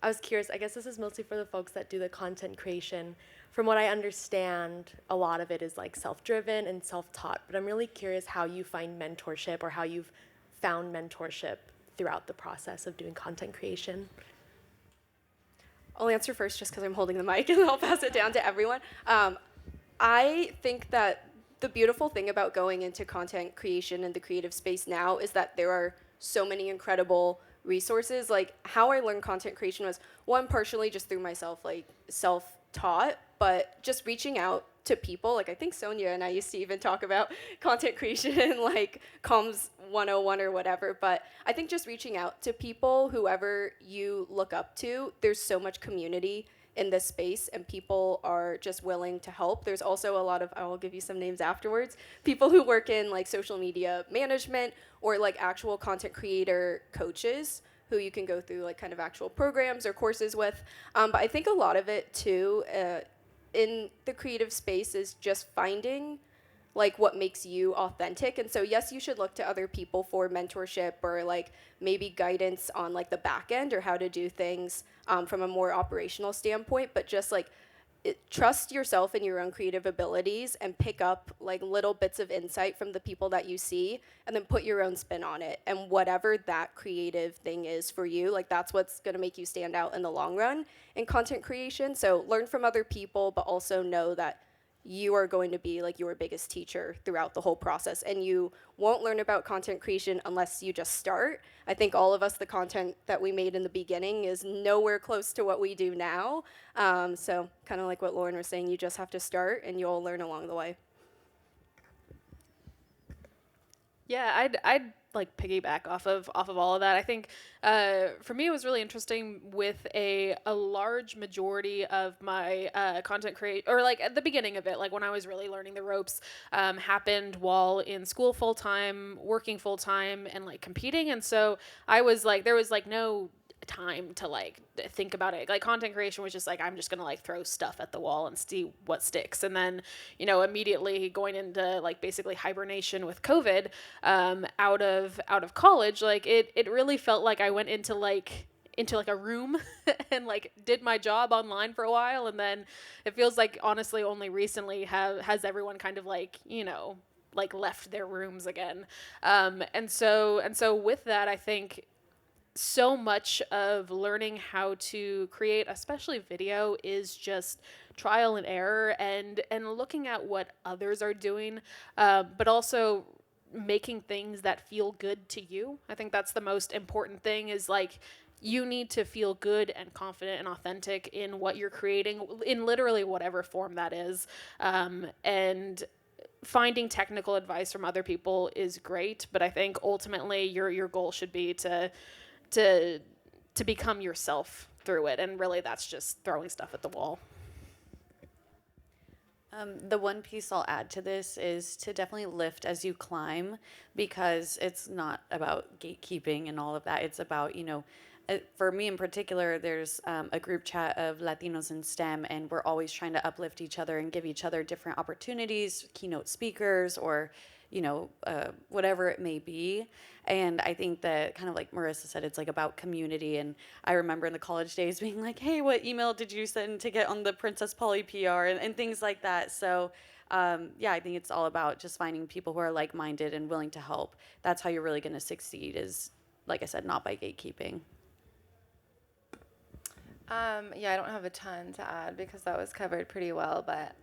I was curious. I guess this is mostly for the folks that do the content creation. From what I understand, a lot of it is like self-driven and self-taught, but I'm really curious how you find mentorship or how you've found mentorship throughout the process of doing content creation. I'll answer first just because I'm holding the mic, and I'll pass it down to everyone. I think that the beautiful thing about going into content creation and the creative space now is that there are so many incredible resources. Like how I learned content creation was one, partially just through myself, like self-taught, but just reaching out to people. Like I think Sonia and I used to even talk about content creation in like comms 101 or whatever, but I think just reaching out to people, whoever you look up to, there's so much community in this space and people are just willing to help. There's also a lot of, I'll give you some names afterwards, people who work in like social media management or like actual content creator coaches who you can go through like kind of actual programs or courses with. But I think a lot of it too in the creative space is just finding like what makes you authentic. And so yes, you should look to other people for mentorship or like maybe guidance on like the back end or how to do things from a more operational standpoint, but just like trust yourself and your own creative abilities and pick up like little bits of insight from the people that you see and then put your own spin on it. And whatever that creative thing is for you, like that's what's going to make you stand out in the long run in content creation. So learn from other people, but also know that you are going to be like your biggest teacher throughout the whole process, and you won't learn about content creation unless you just start. I think all of us, the content that we made in the beginning is nowhere close to what we do now. So kind of like what Lauren was saying, you just have to start and you'll learn along the way. Yeah, I'd like piggyback off of all of that. I think for me it was really interesting with a large majority of my content create or like at the beginning of it, like when I was really learning the ropes, happened while in school full time, working full time, and like competing. And so I was like, there was like no time to like think about it. Like content creation was just like, I'm just gonna like throw stuff at the wall and see what sticks. And then, you know, immediately going into like basically hibernation with COVID, out of college, like it really felt like I went into like a room and like did my job online for a while. And then it feels like honestly only recently has everyone kind of like, you know, like left their rooms again. And so with that, I think so much of learning how to create, especially video, is just trial and error and looking at what others are doing, but also making things that feel good to you. I think that's the most important thing is like you need to feel good and confident and authentic in what you're creating in literally whatever form that is. And finding technical advice from other people is great, but I think ultimately your goal should be to become yourself through it. And really that's just throwing stuff at the wall. The one piece I'll add to this is to definitely lift as you climb, because it's not about gatekeeping and all of that. It's about, you know, for me in particular, there's a group chat of Latinos in STEM, and we're always trying to uplift each other and give each other different opportunities, keynote speakers, or you know, whatever it may be. And I think that kind of like Marisa said, it's like about community. And I remember in the college days being like, hey, what email did you send to get on the Princess Polly PR and things like that. So yeah, I think it's all about just finding people who are like-minded and willing to help. That's how you're really going to succeed is, like I said, not by gatekeeping. Yeah, I don't have a ton to add because that was covered pretty well, but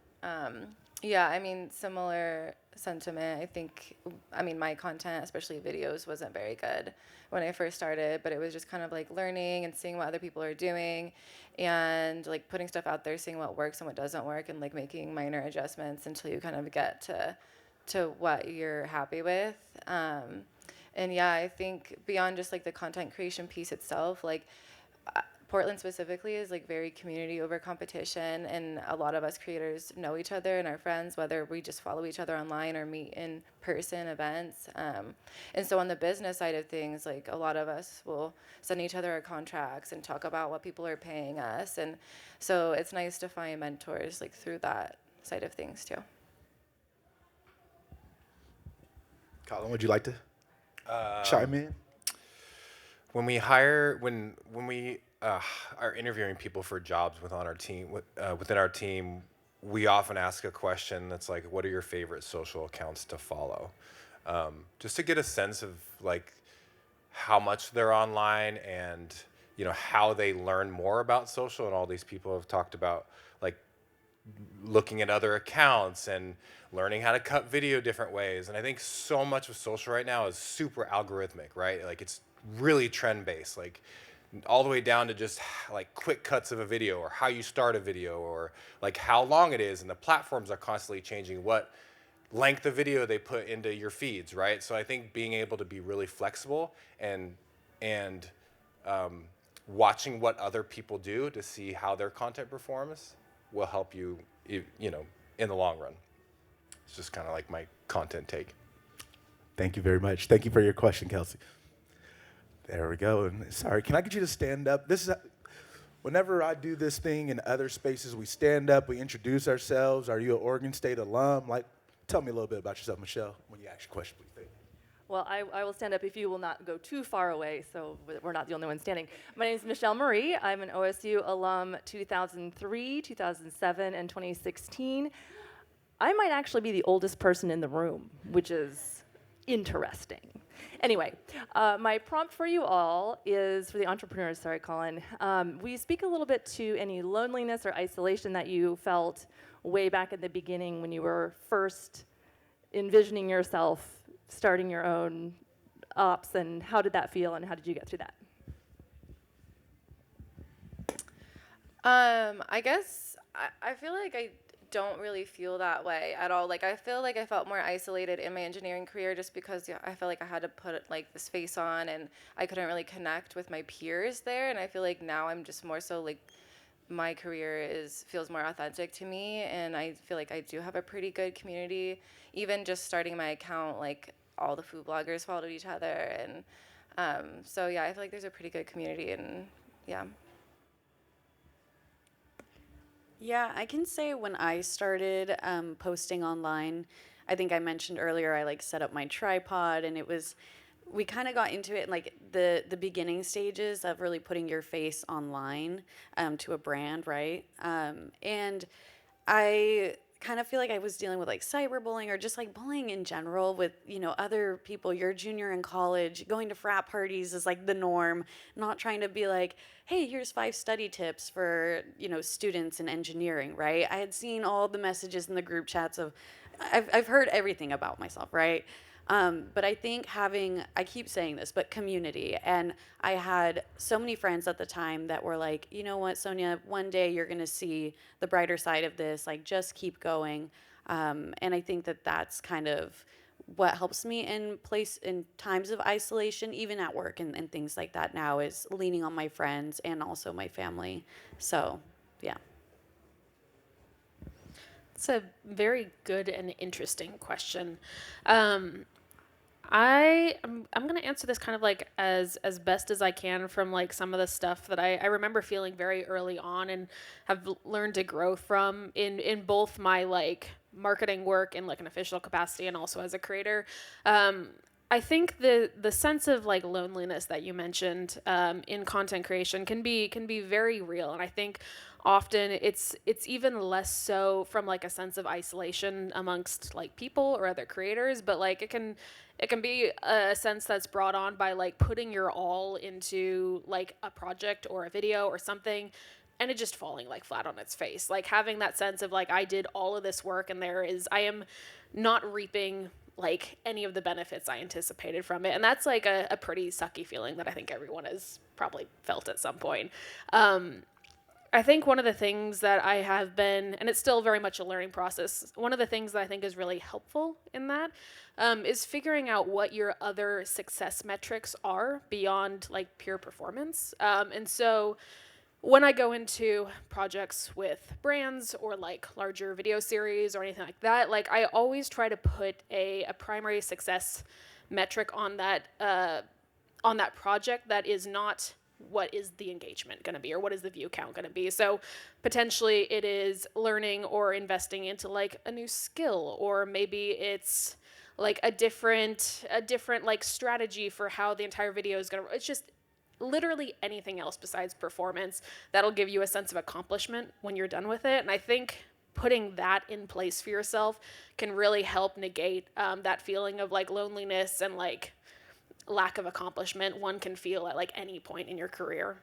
yeah, I mean, similar sentiment. I think, I mean, my content, especially videos, wasn't very good when I first started, but it was just kind of like learning and seeing what other people are doing and like putting stuff out there, seeing what works and what doesn't work, and like making minor adjustments until you kind of get to what you're happy with. And yeah, I think beyond just like the content creation piece itself, like Portland specifically is like very community over competition, and a lot of us creators know each other and are friends, whether we just follow each other online or meet in person events. And so on the business side of things, like a lot of us will send each other our contracts and talk about what people are paying us. And so it's nice to find mentors like through that side of things too. Colin, would you like to chime in? When we are interviewing people for jobs within our team, we often ask a question that's like, what are your favorite social accounts to follow? Just to get a sense of like how much they're online and, you know, how they learn more about social. And all these people have talked about like looking at other accounts and learning how to cut video different ways. And I think so much of social right now is super algorithmic, right? Like it's really trend based, like all the way down to just like quick cuts of a video, or how you start a video, or like how long it is, and the platforms are constantly changing what length of video they put into your feeds, right? So I think being able to be really flexible and watching what other people do to see how their content performs will help you, you know, in the long run. It's just kind of like my content take. Thank you very much. Thank you for your question, Kelsey. There we go. And sorry, can I get you to stand up? This is whenever I do this thing in other spaces, we stand up, we introduce ourselves. Are you an Oregon State alum? Like, tell me a little bit about yourself, Michelle, when you ask your question, please. Well, I will stand up if you will not go too far away, so we're not the only one standing. My name is Michelle Marie. I'm an OSU alum 2003, 2007, and 2016. I might actually be the oldest person in the room, which is interesting. Anyway, my prompt for you all is for the entrepreneurs, sorry, Colin. Will you speak a little bit to any loneliness or isolation that you felt way back at the beginning when you were first envisioning yourself starting your own ops, and how did that feel and how did you get through that? I guess I feel like I don't really feel that way at all. Like I feel like I felt more isolated in my engineering career just because I felt like I had to put like this face on and I couldn't really connect with my peers there. And I feel like now I'm just more so like my career feels more authentic to me, and I feel like I do have a pretty good community. Even just starting my account, like all the food bloggers followed each other, and so yeah, I feel like there's a pretty good community, and yeah. Yeah, I can say when I started posting online, I think I mentioned earlier I like set up my tripod, and we kind of got into it in like the beginning stages of really putting your face online to a brand, right? And I kind of feel like I was dealing with like cyberbullying or just like bullying in general with, you know, other people. You're a junior in college, going to frat parties is like the norm, not trying to be like, hey, here's 5 study tips for, you know, students in engineering, right? I had seen all the messages in the group chats of, I've heard everything about myself, right? But I think I keep saying this, but community. And I had so many friends at the time that were like, you know what, Sonia, one day you're going to see the brighter side of this. Like, just keep going. And I think that that's kind of what helps me in times of isolation, even at work and things like that now, is leaning on my friends and also my family. So, yeah. It's a very good and interesting question. I'm going to answer this kind of like as best as I can from like some of the stuff that I remember feeling very early on and have learned to grow from in both my like marketing work in like an official capacity and also as a creator. I think the sense of like loneliness that you mentioned in content creation can be very real, and I think often it's even less so from like a sense of isolation amongst like people or other creators, but like it can be a sense that's brought on by like putting your all into like a project or a video or something, and it just falling like flat on its face. Like having that sense of like I did all of this work and I am not reaping like any of the benefits I anticipated from it. And that's like a pretty sucky feeling that I think everyone has probably felt at some point. I think one of the things that I have been, and it's still very much a learning process, one of the things that I think is really helpful in that is figuring out what your other success metrics are beyond like pure performance. And so when I go into projects with brands or like larger video series or anything like that, like I always try to put a primary success metric on that project that is not what is the engagement going to be or what is the view count going to be. So potentially it is learning or investing into like a new skill, or maybe it's like a different like strategy for how the entire video is going to, it's just literally anything else besides performance that'll give you a sense of accomplishment when you're done with it. And I think putting that in place for yourself can really help negate that feeling of like loneliness and like lack of accomplishment one can feel at like any point in your career.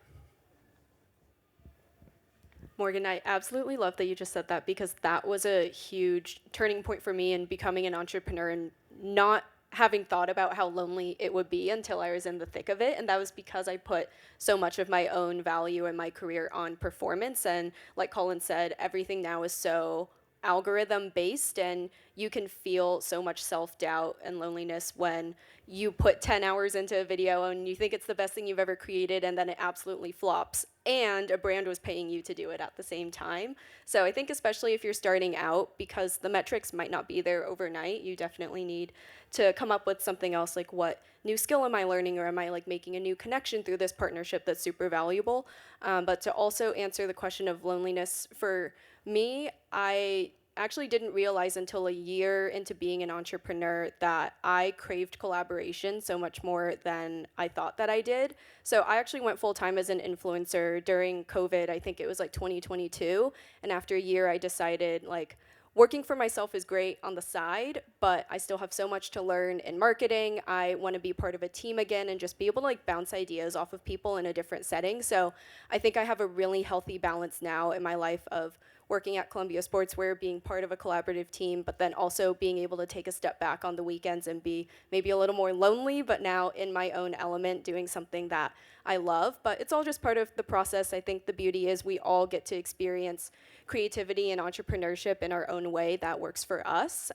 Morgan, I absolutely love that you just said that, because that was a huge turning point for me in becoming an entrepreneur and not having thought about how lonely it would be until I was in the thick of it. And that was because I put so much of my own value in my career on performance. And like Colin said, everything now is so algorithm based, and you can feel so much self-doubt and loneliness when you put 10 hours into a video and you think it's the best thing you've ever created, and then it absolutely flops, and a brand was paying you to do it at the same time. So I think especially if you're starting out, because the metrics might not be there overnight, you definitely need to come up with something else, like what new skill am I learning, or am I like making a new connection through this partnership that's super valuable. But to also answer the question of loneliness, for me, I actually didn't realize until a year into being an entrepreneur that I craved collaboration so much more than I thought that I did. So I actually went full time as an influencer during COVID. I think it was like 2022. And after a year, I decided like, working for myself is great on the side, but I still have so much to learn in marketing. I want to be part of a team again and just be able to like bounce ideas off of people in a different setting. So I think I have a really healthy balance now in my life of working at Columbia Sportswear, being part of a collaborative team, but then also being able to take a step back on the weekends and be maybe a little more lonely, but now in my own element doing something that I love. But it's all just part of the process. I think the beauty is we all get to experience creativity and entrepreneurship in our own way that works for us.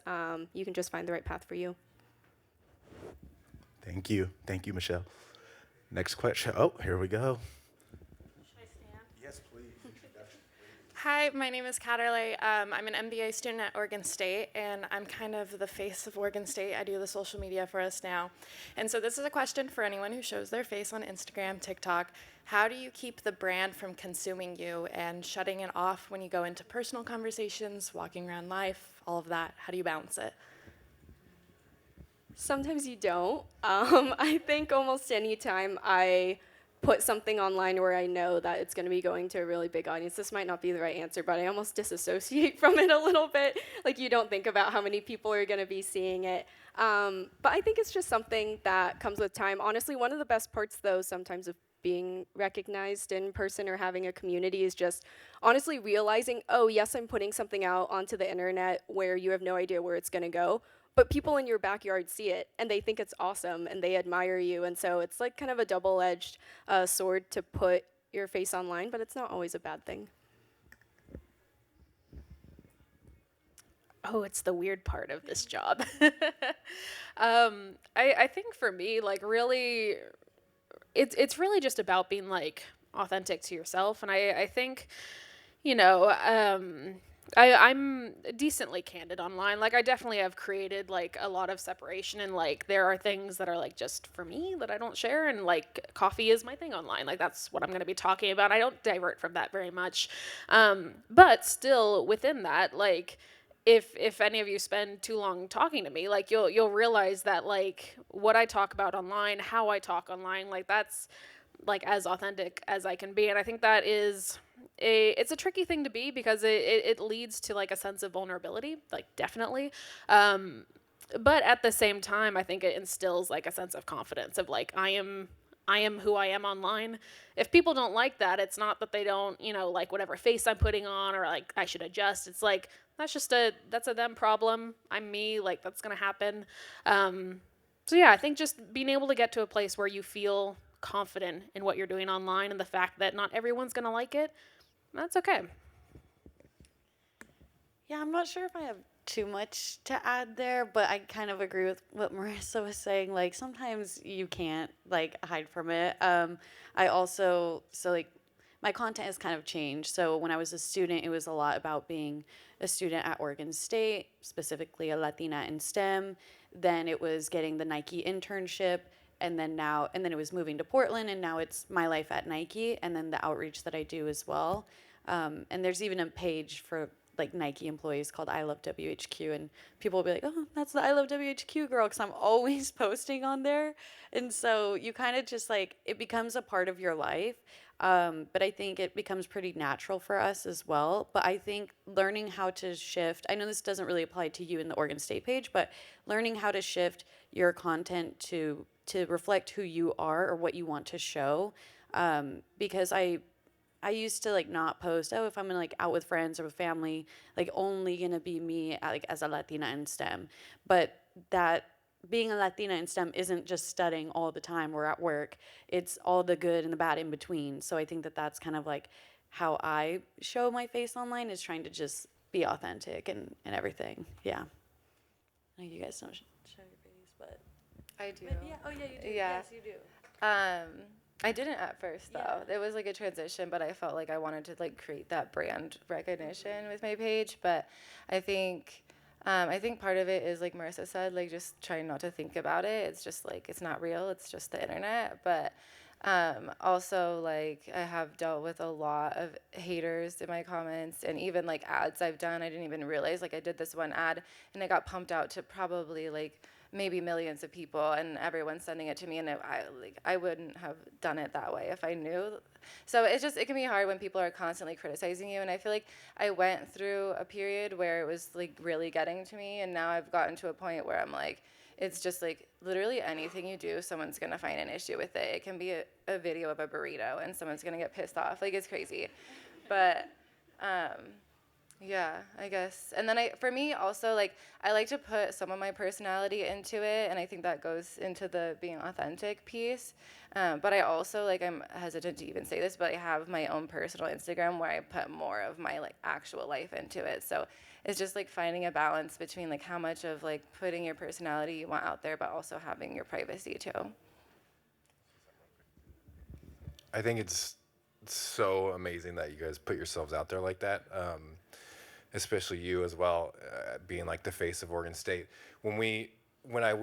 You can just find the right path for you. Thank you. Thank you, Michelle. Next question. Oh, here we go. Should I stand? Yes, please. Hi, my name is Kahle. I'm an MBA student at Oregon State, and I'm kind of the face of Oregon State. I do the social media for us now. And so this is a question for anyone who shows their face on Instagram, TikTok. How do you keep the brand from consuming you and shutting it off when you go into personal conversations, walking around life, all of that? How do you balance it? Sometimes you don't. I think almost any time I put something online where I know that it's going to be going to a really big audience, this might not be the right answer, but I almost disassociate from it a little bit. Like, you don't think about how many people are going to be seeing it. But I think it's just something that comes with time. Honestly, one of the best parts, though, sometimes of being recognized in person or having a community is just honestly realizing, oh, yes, I'm putting something out onto the internet where you have no idea where it's going to go, but people in your backyard see it and they think it's awesome and they admire you. And so it's like kind of a double-edged sword to put your face online, but it's not always a bad thing. Oh, it's the weird part of this job. I think for me, like, really, it's really just about being like authentic to yourself. And I think, you know, I'm decently candid online. Like, I definitely have created like a lot of separation, and like there are things that are like just for me that I don't share, and like coffee is my thing online. Like, that's what I'm going to be talking about. I don't divert from that very much. But still within that, like, if any of you spend too long talking to me, like you'll realize that like what I talk about online, how I talk online, like that's like as authentic as I can be. And I think that is it's a tricky thing to be, because it leads to like a sense of vulnerability, like definitely. But at the same time, I think it instills like a sense of confidence of like, I am who I am online. If people don't like that, it's not that they don't, you know, like whatever face I'm putting on, or like I should adjust. It's like, that's a them problem. I'm me, like that's gonna happen. So yeah, I think just being able to get to a place where you feel confident in what you're doing online, and the fact that not everyone's gonna like it, that's okay. Yeah, I'm not sure if I have too much to add there, but I kind of agree with what Marisa was saying. Like, sometimes you can't like hide from it. I also, so like, my content has kind of changed. So when I was a student, it was a lot about being a student at Oregon State, specifically a Latina in STEM. Then it was getting the Nike internship, and then it was moving to Portland, and now it's my life at Nike, and then the outreach that I do as well. And there's even a page for like Nike employees called I Love WHQ, and people will be like, oh, that's the I Love WHQ girl, because I'm always posting on there. And so you kind of just like, it becomes a part of your life. But I think it becomes pretty natural for us as well. But I think learning how to shift, I know this doesn't really apply to you in the Oregon State page, but learning how to shift your content to reflect who you are or what you want to show. Because I used to like not post, oh, if I'm like out with friends or with family, like only gonna be me like as a Latina in STEM. But that being a Latina in STEM isn't just studying all the time or at work. It's all the good and the bad in between. So I think that that's kind of like how I show my face online, is trying to just be authentic and everything. Yeah. I know you guys don't show your face, but I do. yeah. Oh yeah, you do. Yeah. Yes, you do. I didn't at first though. It was like a transition, but I felt like I wanted to like create that brand recognition with my page. But I think part of it is like Marisa said, like just trying not to think about it. It's just like it's not real. It's just the internet. But also like I have dealt with a lot of haters in my comments, and even like ads I've done. I didn't even realize, like I did this one ad and it got pumped out to probably like maybe millions of people, and everyone's sending it to me, and I wouldn't have done it that way if I knew. So it can be hard when people are constantly criticizing you, and I feel like I went through a period where it was like really getting to me, and now I've gotten to a point where I'm like, it's just like literally anything you do, someone's gonna find an issue with it. It can be a video of a burrito and someone's gonna get pissed off. Like, it's crazy. But yeah, I guess. And then for me also, like, I like to put some of my personality into it, and I think that goes into the being authentic piece. But I also, like, I'm hesitant to even say this, but I have my own personal Instagram where I put more of my, like, actual life into it. So it's just, like, finding a balance between, like, how much of, like, putting your personality you want out there, but also having your privacy, too. I think it's so amazing that you guys put yourselves out there like that. Especially you as well, being like the face of Oregon State. We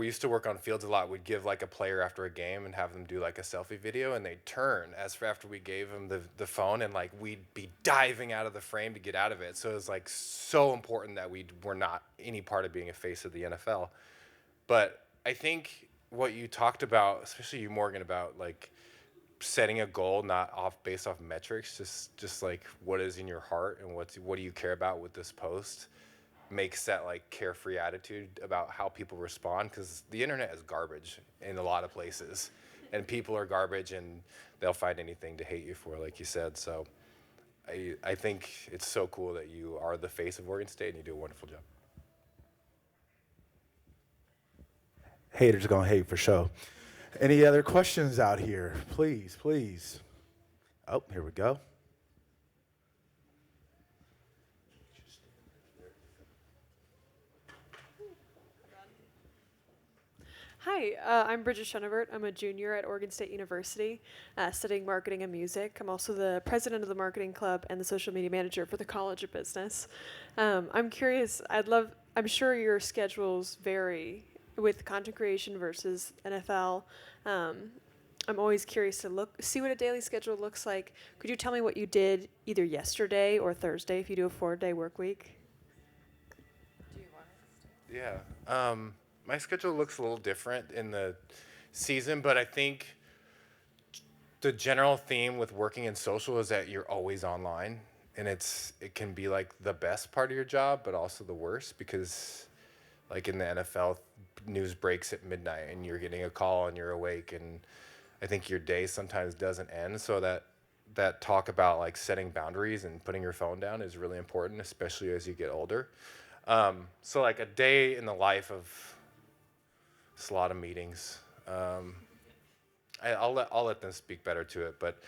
used to work on fields a lot, we'd give like a player after a game and have them do like a selfie video, and they'd turn after we gave them the phone, and like we'd be diving out of the frame to get out of it. So it was like so important that we were not any part of being a face of the NFL. But I think what you talked about, especially you, Morgan, about like setting a goal not based off metrics, just like what is in your heart and what do you care about with this post, makes that like carefree attitude about how people respond, because the internet is garbage in a lot of places, and people are garbage, and they'll find anything to hate you for, like you said. So I think it's so cool that you are the face of Oregon State and you do a wonderful job. Haters gonna hate for sure. Any other questions out here? Please, please. Oh, here we go. Hi, I'm Bridget Schoenevert. I'm a junior at Oregon State University, studying marketing and music. I'm also the president of the marketing club and the social media manager for the College of Business. I'm curious, I'm sure your schedules vary with content creation versus NFL. I'm always curious to see what a daily schedule looks like. Could you tell me what you did either yesterday or Thursday if you do a 4-day work week? Do you want us to? Yeah. My schedule looks a little different in the season, but I think the general theme with working in social is that you're always online, and it can be like the best part of your job, but also the worst, because like in the NFL, news breaks at midnight and you're getting a call and you're awake, and I think your day sometimes doesn't end. So that talk about like setting boundaries and putting your phone down is really important, especially as you get older. So like a day in the life of, it's a lot of meetings. I'll let them speak better to it, but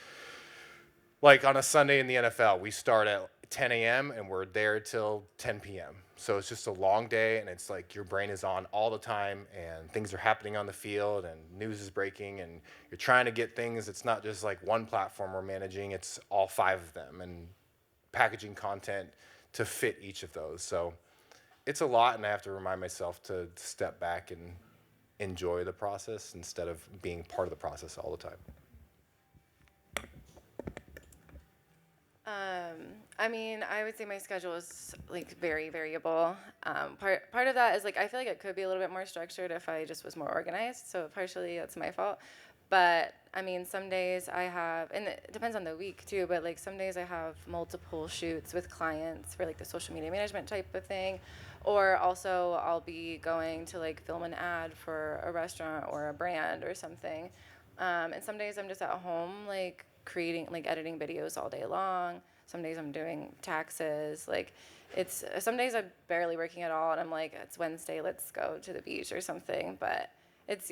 like on a Sunday in the NFL, we start at 10 a.m. and we're there till 10 p.m. So it's just a long day, and it's like your brain is on all the time, and things are happening on the field, and news is breaking, and you're trying to get things. It's not just like one platform we're managing, it's all 5 of them, and packaging content to fit each of those. So it's a lot, and I have to remind myself to step back and enjoy the process instead of being part of the process all the time. I mean, I would say my schedule is like very variable. Part of that is like I feel like it could be a little bit more structured if I just was more organized. So partially that's my fault. But I mean, some days I have, and it depends on the week too, but like some days I have multiple shoots with clients for like the social media management type of thing. Or also I'll be going to like film an ad for a restaurant or a brand or something. And some days I'm just at home like creating, like editing videos all day long. Some days I'm doing taxes. Like, it's some days I'm barely working at all, and I'm like, it's Wednesday, let's go to the beach or something. But it's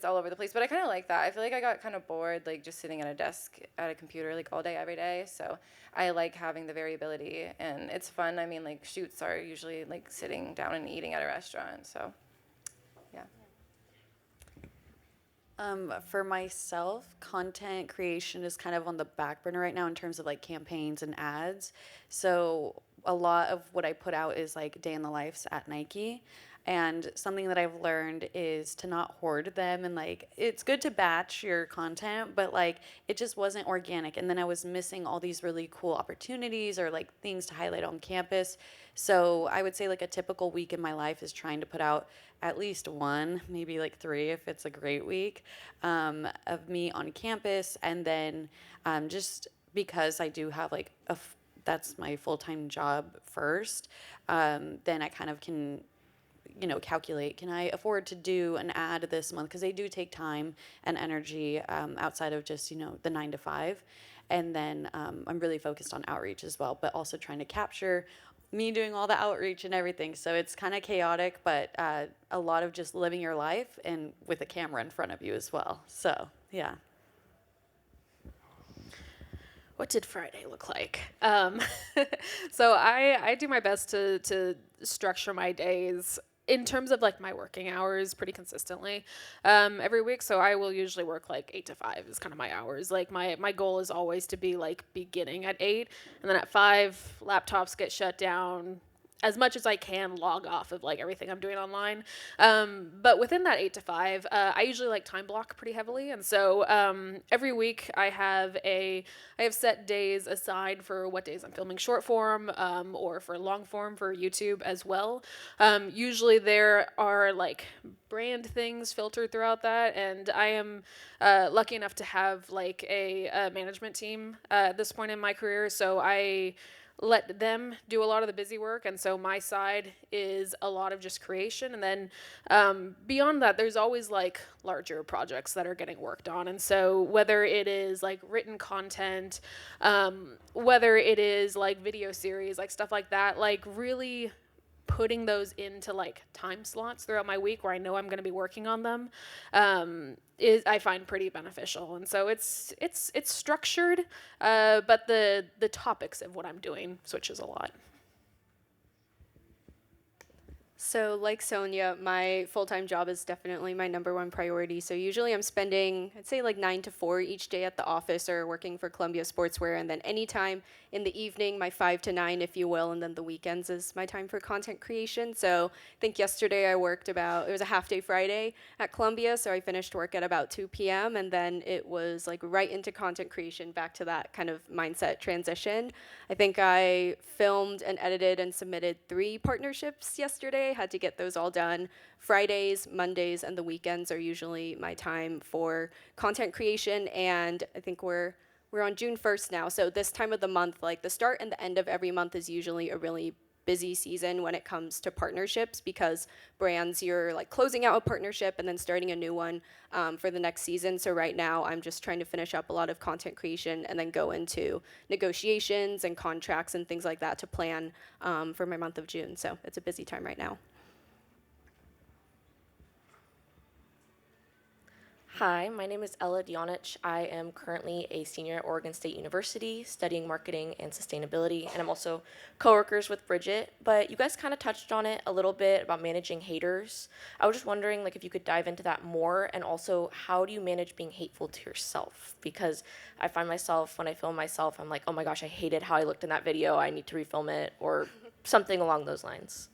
all over the place. But I kind of like that. I feel like I got kind of bored, like just sitting at a desk at a computer like all day every day. So I like having the variability, and it's fun. I mean, like shoots are usually like sitting down and eating at a restaurant. So yeah. For myself, content creation is kind of on the back burner right now in terms of like campaigns and ads. So a lot of what I put out is like day in the lives at Nike. And something that I've learned is to not hoard them, and like it's good to batch your content, but like it just wasn't organic. And then I was missing all these really cool opportunities or like things to highlight on campus. So I would say like a typical week in my life is trying to put out at least one, maybe like three if it's a great week, of me on campus. And then just because I do have like that's my full-time job first, then I kind of can calculate, can I afford to do an ad this month? Because they do take time and energy outside of just, the 9 to 5. And then I'm really focused on outreach as well, but also trying to capture me doing all the outreach and everything. So it's kind of chaotic, but a lot of just living your life and with a camera in front of you as well. So, yeah. What did Friday look like? So I do my best to structure my days in terms of like my working hours pretty consistently every week. So I will usually work like 8 to 5 is kind of my hours. Like my goal is always to be like beginning at 8, and then at 5 laptops get shut down, as much as I can log off of like everything I'm doing online. But within that 8 to 5, I usually like time block pretty heavily. And so every week I have set days aside for what days I'm filming short form or for long form for YouTube as well. Usually there are like brand things filtered throughout that. And I am lucky enough to have like a management team at this point in my career. So I let them do a lot of the busy work, and so my side is a lot of just creation. And then beyond that, there's always like larger projects that are getting worked on. And so whether it is like written content, whether it is like video series, like stuff like that, like really putting those into like time slots throughout my week where I know I'm going to be working on them is I find pretty beneficial. And so it's structured, but the topics of what I'm doing switches a lot. So like Sonia, my full-time job is definitely my number one priority. So usually I'm spending, I'd say like 9 to 4 each day at the office or working for Columbia Sportswear. And then anytime in the evening, my 5 to 9, if you will. And then the weekends is my time for content creation. So I think yesterday I worked it was a half day Friday at Columbia. So I finished work at about 2 p.m. And then it was like right into content creation, back to that kind of mindset transition. I think I filmed and edited and submitted 3 partnerships yesterday. Had to get those all done. Fridays, Mondays, and the weekends are usually my time for content creation. And I think we're on June 1st now. So this time of the month, like the start and the end of every month is usually a really busy season when it comes to partnerships, because brands, you're like closing out a partnership and then starting a new one for the next season. So right now I'm just trying to finish up a lot of content creation and then go into negotiations and contracts and things like that to plan for my month of June. So it's a busy time right now. Hi, my name is Ella Dionich. I am currently a senior at Oregon State University studying marketing and sustainability, and I'm also coworkers with Bridget. But you guys kind of touched on it a little bit about managing haters. I was just wondering like if you could dive into that more, and also how do you manage being hateful to yourself? Because I find myself, when I film myself, I'm like, oh my gosh, I hated how I looked in that video. I need to refilm it, or something along those lines.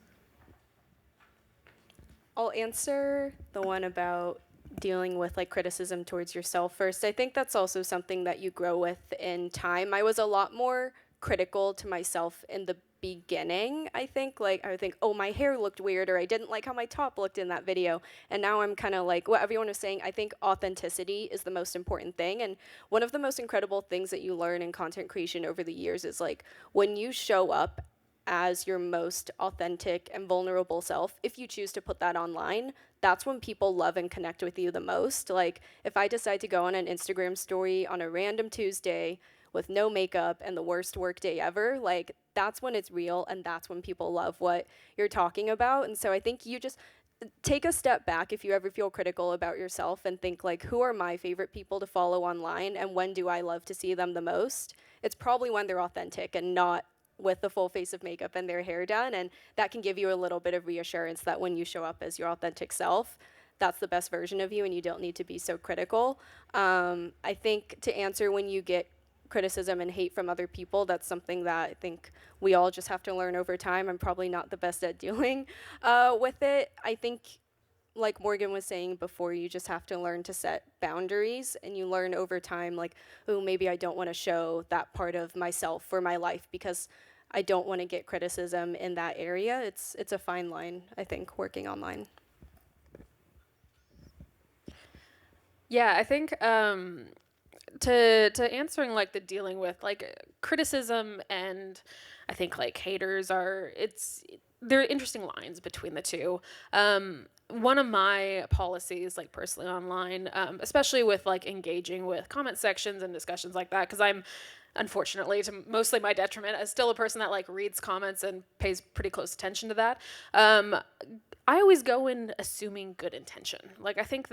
I'll answer the one about dealing with like criticism towards yourself first. I think that's also something that you grow with in time. I was a lot more critical to myself in the beginning. I would think, oh, my hair looked weird, or I didn't like how my top looked in that video. And now I'm kind of like what everyone was saying. I think authenticity is the most important thing. And one of the most incredible things that you learn in content creation over the years is like when you show up as your most authentic and vulnerable self, if you choose to put that online, that's when people love and connect with you the most. Like, if I decide to go on an Instagram story on a random Tuesday with no makeup and the worst work day ever, like, that's when it's real, and that's when people love what you're talking about. And so I think you just take a step back if you ever feel critical about yourself and think, like, who are my favorite people to follow online, and when do I love to see them the most? It's probably when they're authentic and not with the full face of makeup and their hair done. And that can give you a little bit of reassurance that when you show up as your authentic self, that's the best version of you, and you don't need to be so critical. I think to answer when you get criticism and hate from other people, that's something that I think we all just have to learn over time. I'm probably not the best at dealing with it. I think, like Morgan was saying before, you just have to learn to set boundaries, and you learn over time, like, oh, maybe I don't want to show that part of myself or my life because I don't want to get criticism in that area. It's a fine line, I think, working online. Yeah, I think to answering like the dealing with like criticism and I think like haters there are interesting lines between the two. One of my policies, like personally online, especially with like engaging with comment sections and discussions like that, because I'm unfortunately, to mostly my detriment, as still a person that like reads comments and pays pretty close attention to that. I always go in assuming good intention. Like I think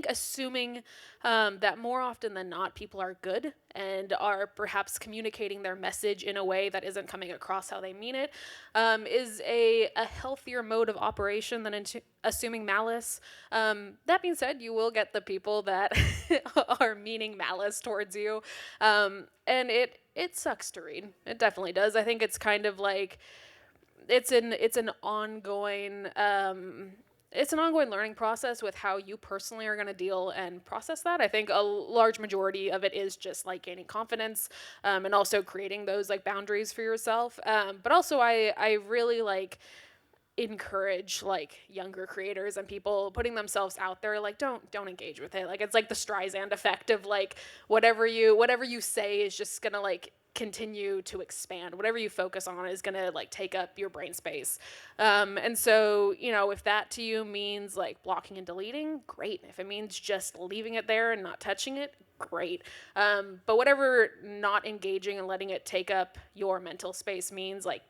assuming that more often than not people are good and are perhaps communicating their message in a way that isn't coming across how they mean it, is a healthier mode of operation than assuming malice. That being said, you will get the people that are meaning malice towards you, and it sucks to read. It definitely does. I think it's kind of like it's an ongoing learning process with how you personally are going to deal and process that. I think a large majority of it is just like gaining confidence, and also creating those like boundaries for yourself. But also I really like encourage like younger creators and people putting themselves out there. Like don't engage with it. Like it's like the Streisand effect of like whatever you say is just gonna like continue to expand. Whatever you focus on is gonna like take up your brain space. And so, if that to you means like blocking and deleting, great. If it means just leaving it there and not touching it, great. But whatever not engaging and letting it take up your mental space means, like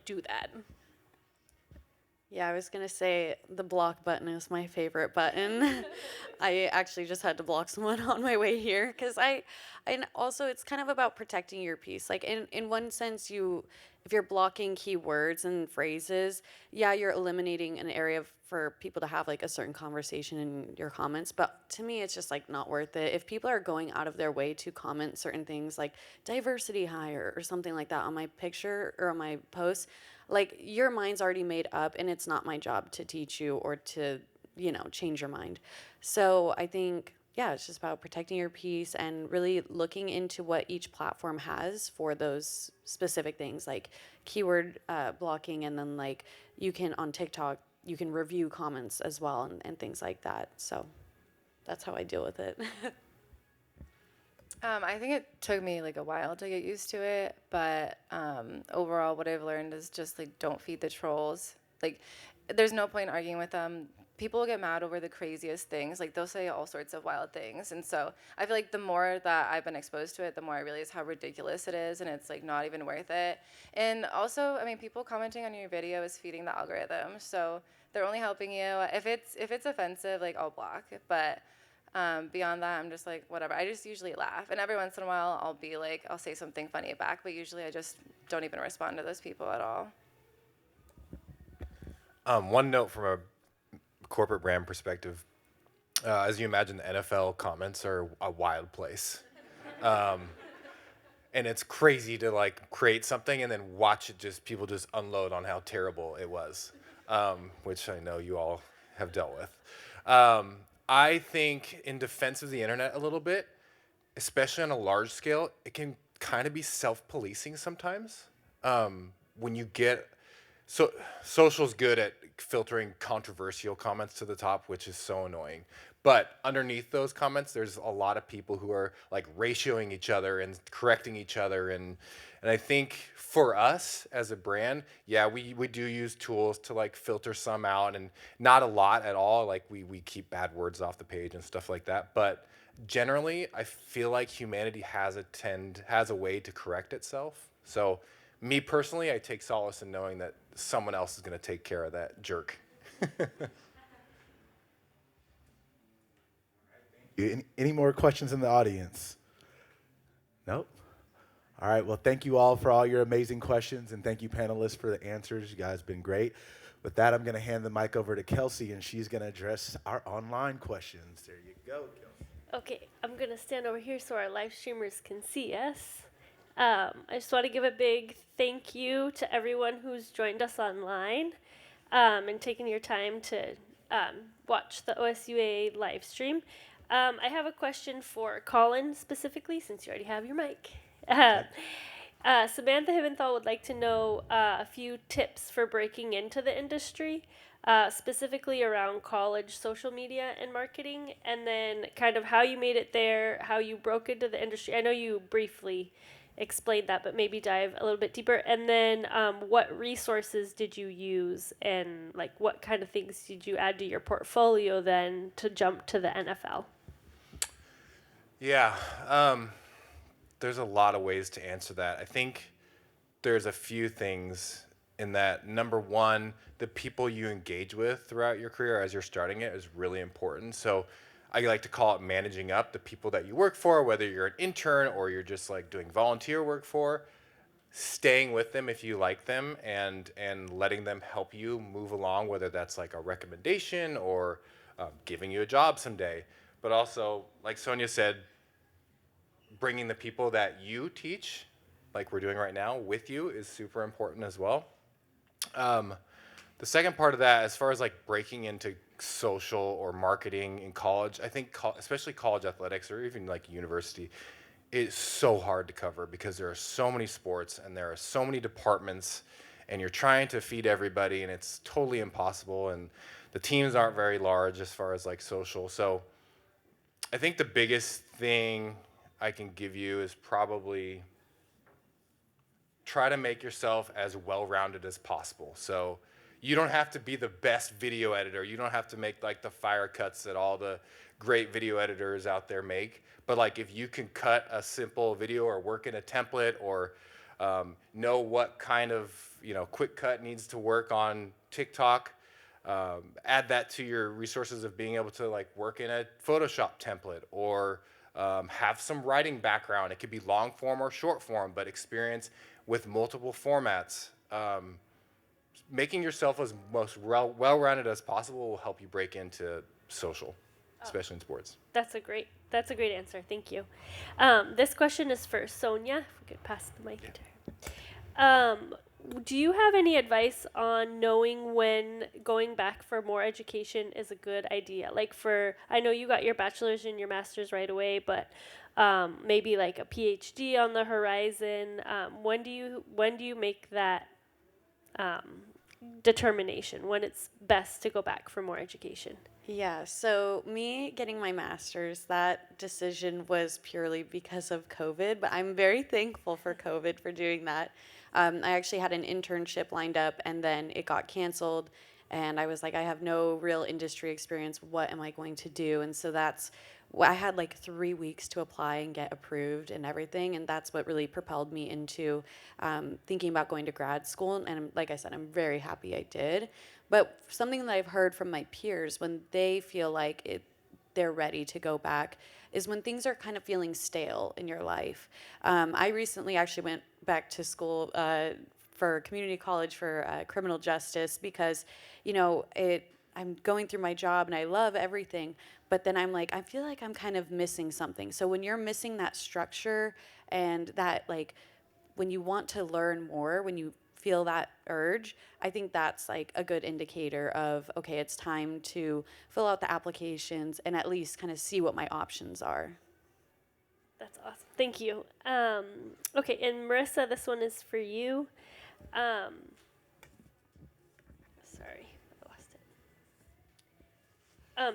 do that. Yeah, I was gonna say the block button is my favorite button. I actually just had to block someone on my way here because and also it's kind of about protecting your peace. Like in one sense, if you're blocking keywords and phrases, yeah, you're eliminating an area for people to have like a certain conversation in your comments. But to me, it's just like not worth it. If people are going out of their way to comment certain things like diversity hire or something like that on my picture or on my post, like your mind's already made up, and it's not my job to teach you or to change your mind. So I think, yeah, it's just about protecting your peace and really looking into what each platform has for those specific things, like keyword blocking, and then like you can on TikTok you can review comments as well, and things like that. So that's how I deal with it. I think it took me like a while to get used to it, but overall what I've learned is just like don't feed the trolls. Like there's no point arguing with them. People get mad over the craziest things. Like they'll say all sorts of wild things. And so I feel like the more that I've been exposed to it, the more I realize how ridiculous it is, and it's like not even worth it. And also, I mean, people commenting on your video is feeding the algorithm. So they're only helping you. If it's offensive, like I'll block. But beyond that, I'm just like, whatever. I just usually laugh. And every once in a while, I'll say something funny back. But usually I just don't even respond to those people at all. One note from a corporate brand perspective, as you imagine, the NFL comments are a wild place. And it's crazy to like create something and then watch it people just unload on how terrible it was, which I know you all have dealt with. I think in defense of the internet a little bit, especially on a large scale, it can kind of be self-policing sometimes. When you get, social's good at filtering controversial comments to the top, which is so annoying. But underneath those comments, there's a lot of people who are like ratioing each other and correcting each other. And I think for us as a brand, yeah, we do use tools to like filter some out, and not a lot at all. Like we keep bad words off the page and stuff like that. But generally, I feel like humanity has a way to correct itself. So me personally, I take solace in knowing that someone else is going to take care of that jerk. Any more questions in the audience? Nope. All right, well, thank you all for all your amazing questions, and thank you, panelists, for the answers. You guys have been great. With that, I'm going to hand the mic over to Kelsey, and she's going to address our online questions. There you go, Kelsey. Okay, I'm going to stand over here so our live streamers can see us. I just want to give a big thank you to everyone who's joined us online and taking your time to watch the OSUA live stream. I have a question for Colin specifically, since you already have your mic. Samantha Hiventhal would like to know a few tips for breaking into the industry, specifically around college social media and marketing, and then kind of how you made it there, how you broke into the industry. I know you briefly explained that, but maybe dive a little bit deeper. And then what resources did you use, and like what kind of things did you add to your portfolio then to jump to the NFL? Yeah, there's a lot of ways to answer that. I think there's a few things in that. Number one, the people you engage with throughout your career as you're starting it is really important. So I like to call it managing up the people that you work for, whether you're an intern or you're just like doing volunteer work for, staying with them if you like them, and letting them help you move along, whether that's like a recommendation or giving you a job someday. But also, like Sonia said, bringing the people that you teach, like we're doing right now, with you is super important as well. The second part of that, as far as like breaking into social or marketing in college, I think especially college athletics or even like university, is so hard to cover because there are so many sports and there are so many departments, and you're trying to feed everybody, and it's totally impossible, and the teams aren't very large as far as like social. So I think the biggest thing I can give you is probably try to make yourself as well-rounded as possible. So you don't have to be the best video editor. You don't have to make like the fire cuts that all the great video editors out there make. But like if you can cut a simple video or work in a template or know what kind of quick cut needs to work on TikTok, add that to your resources of being able to like work in a Photoshop template or have some writing background. It could be long form or short form, but experience with multiple formats. Making yourself as most well-rounded as possible will help you break into social, especially in sports. That's a great answer. Thank you. This question is for Sonia. If we could pass the mic to her. Do you have any advice on knowing when going back for more education is a good idea? Like I know you got your bachelor's and your master's right away, but maybe like a PhD on the horizon. When do you make that determination when it's best to go back for more education? Yeah, so me getting my master's, that decision was purely because of COVID, but I'm very thankful for COVID for doing that. I actually had an internship lined up, and then it got canceled, and I was like, I have no real industry experience. What am I going to do? And so I had like 3 weeks to apply and get approved and everything, and that's what really propelled me into thinking about going to grad school. And like I said, I'm very happy I did. But something that I've heard from my peers when they feel like they're ready to go back is when things are kind of feeling stale in your life. I recently actually went back to school for community college for criminal justice because, I'm going through my job and I love everything, but then I'm like, I feel like I'm kind of missing something. So when you're missing that structure and that, like, when you want to learn more, when you feel that urge, I think that's like a good indicator of, okay, it's time to fill out the applications and at least kind of see what my options are. That's awesome. Thank you. Okay, and Marisa, this one is for you. Sorry,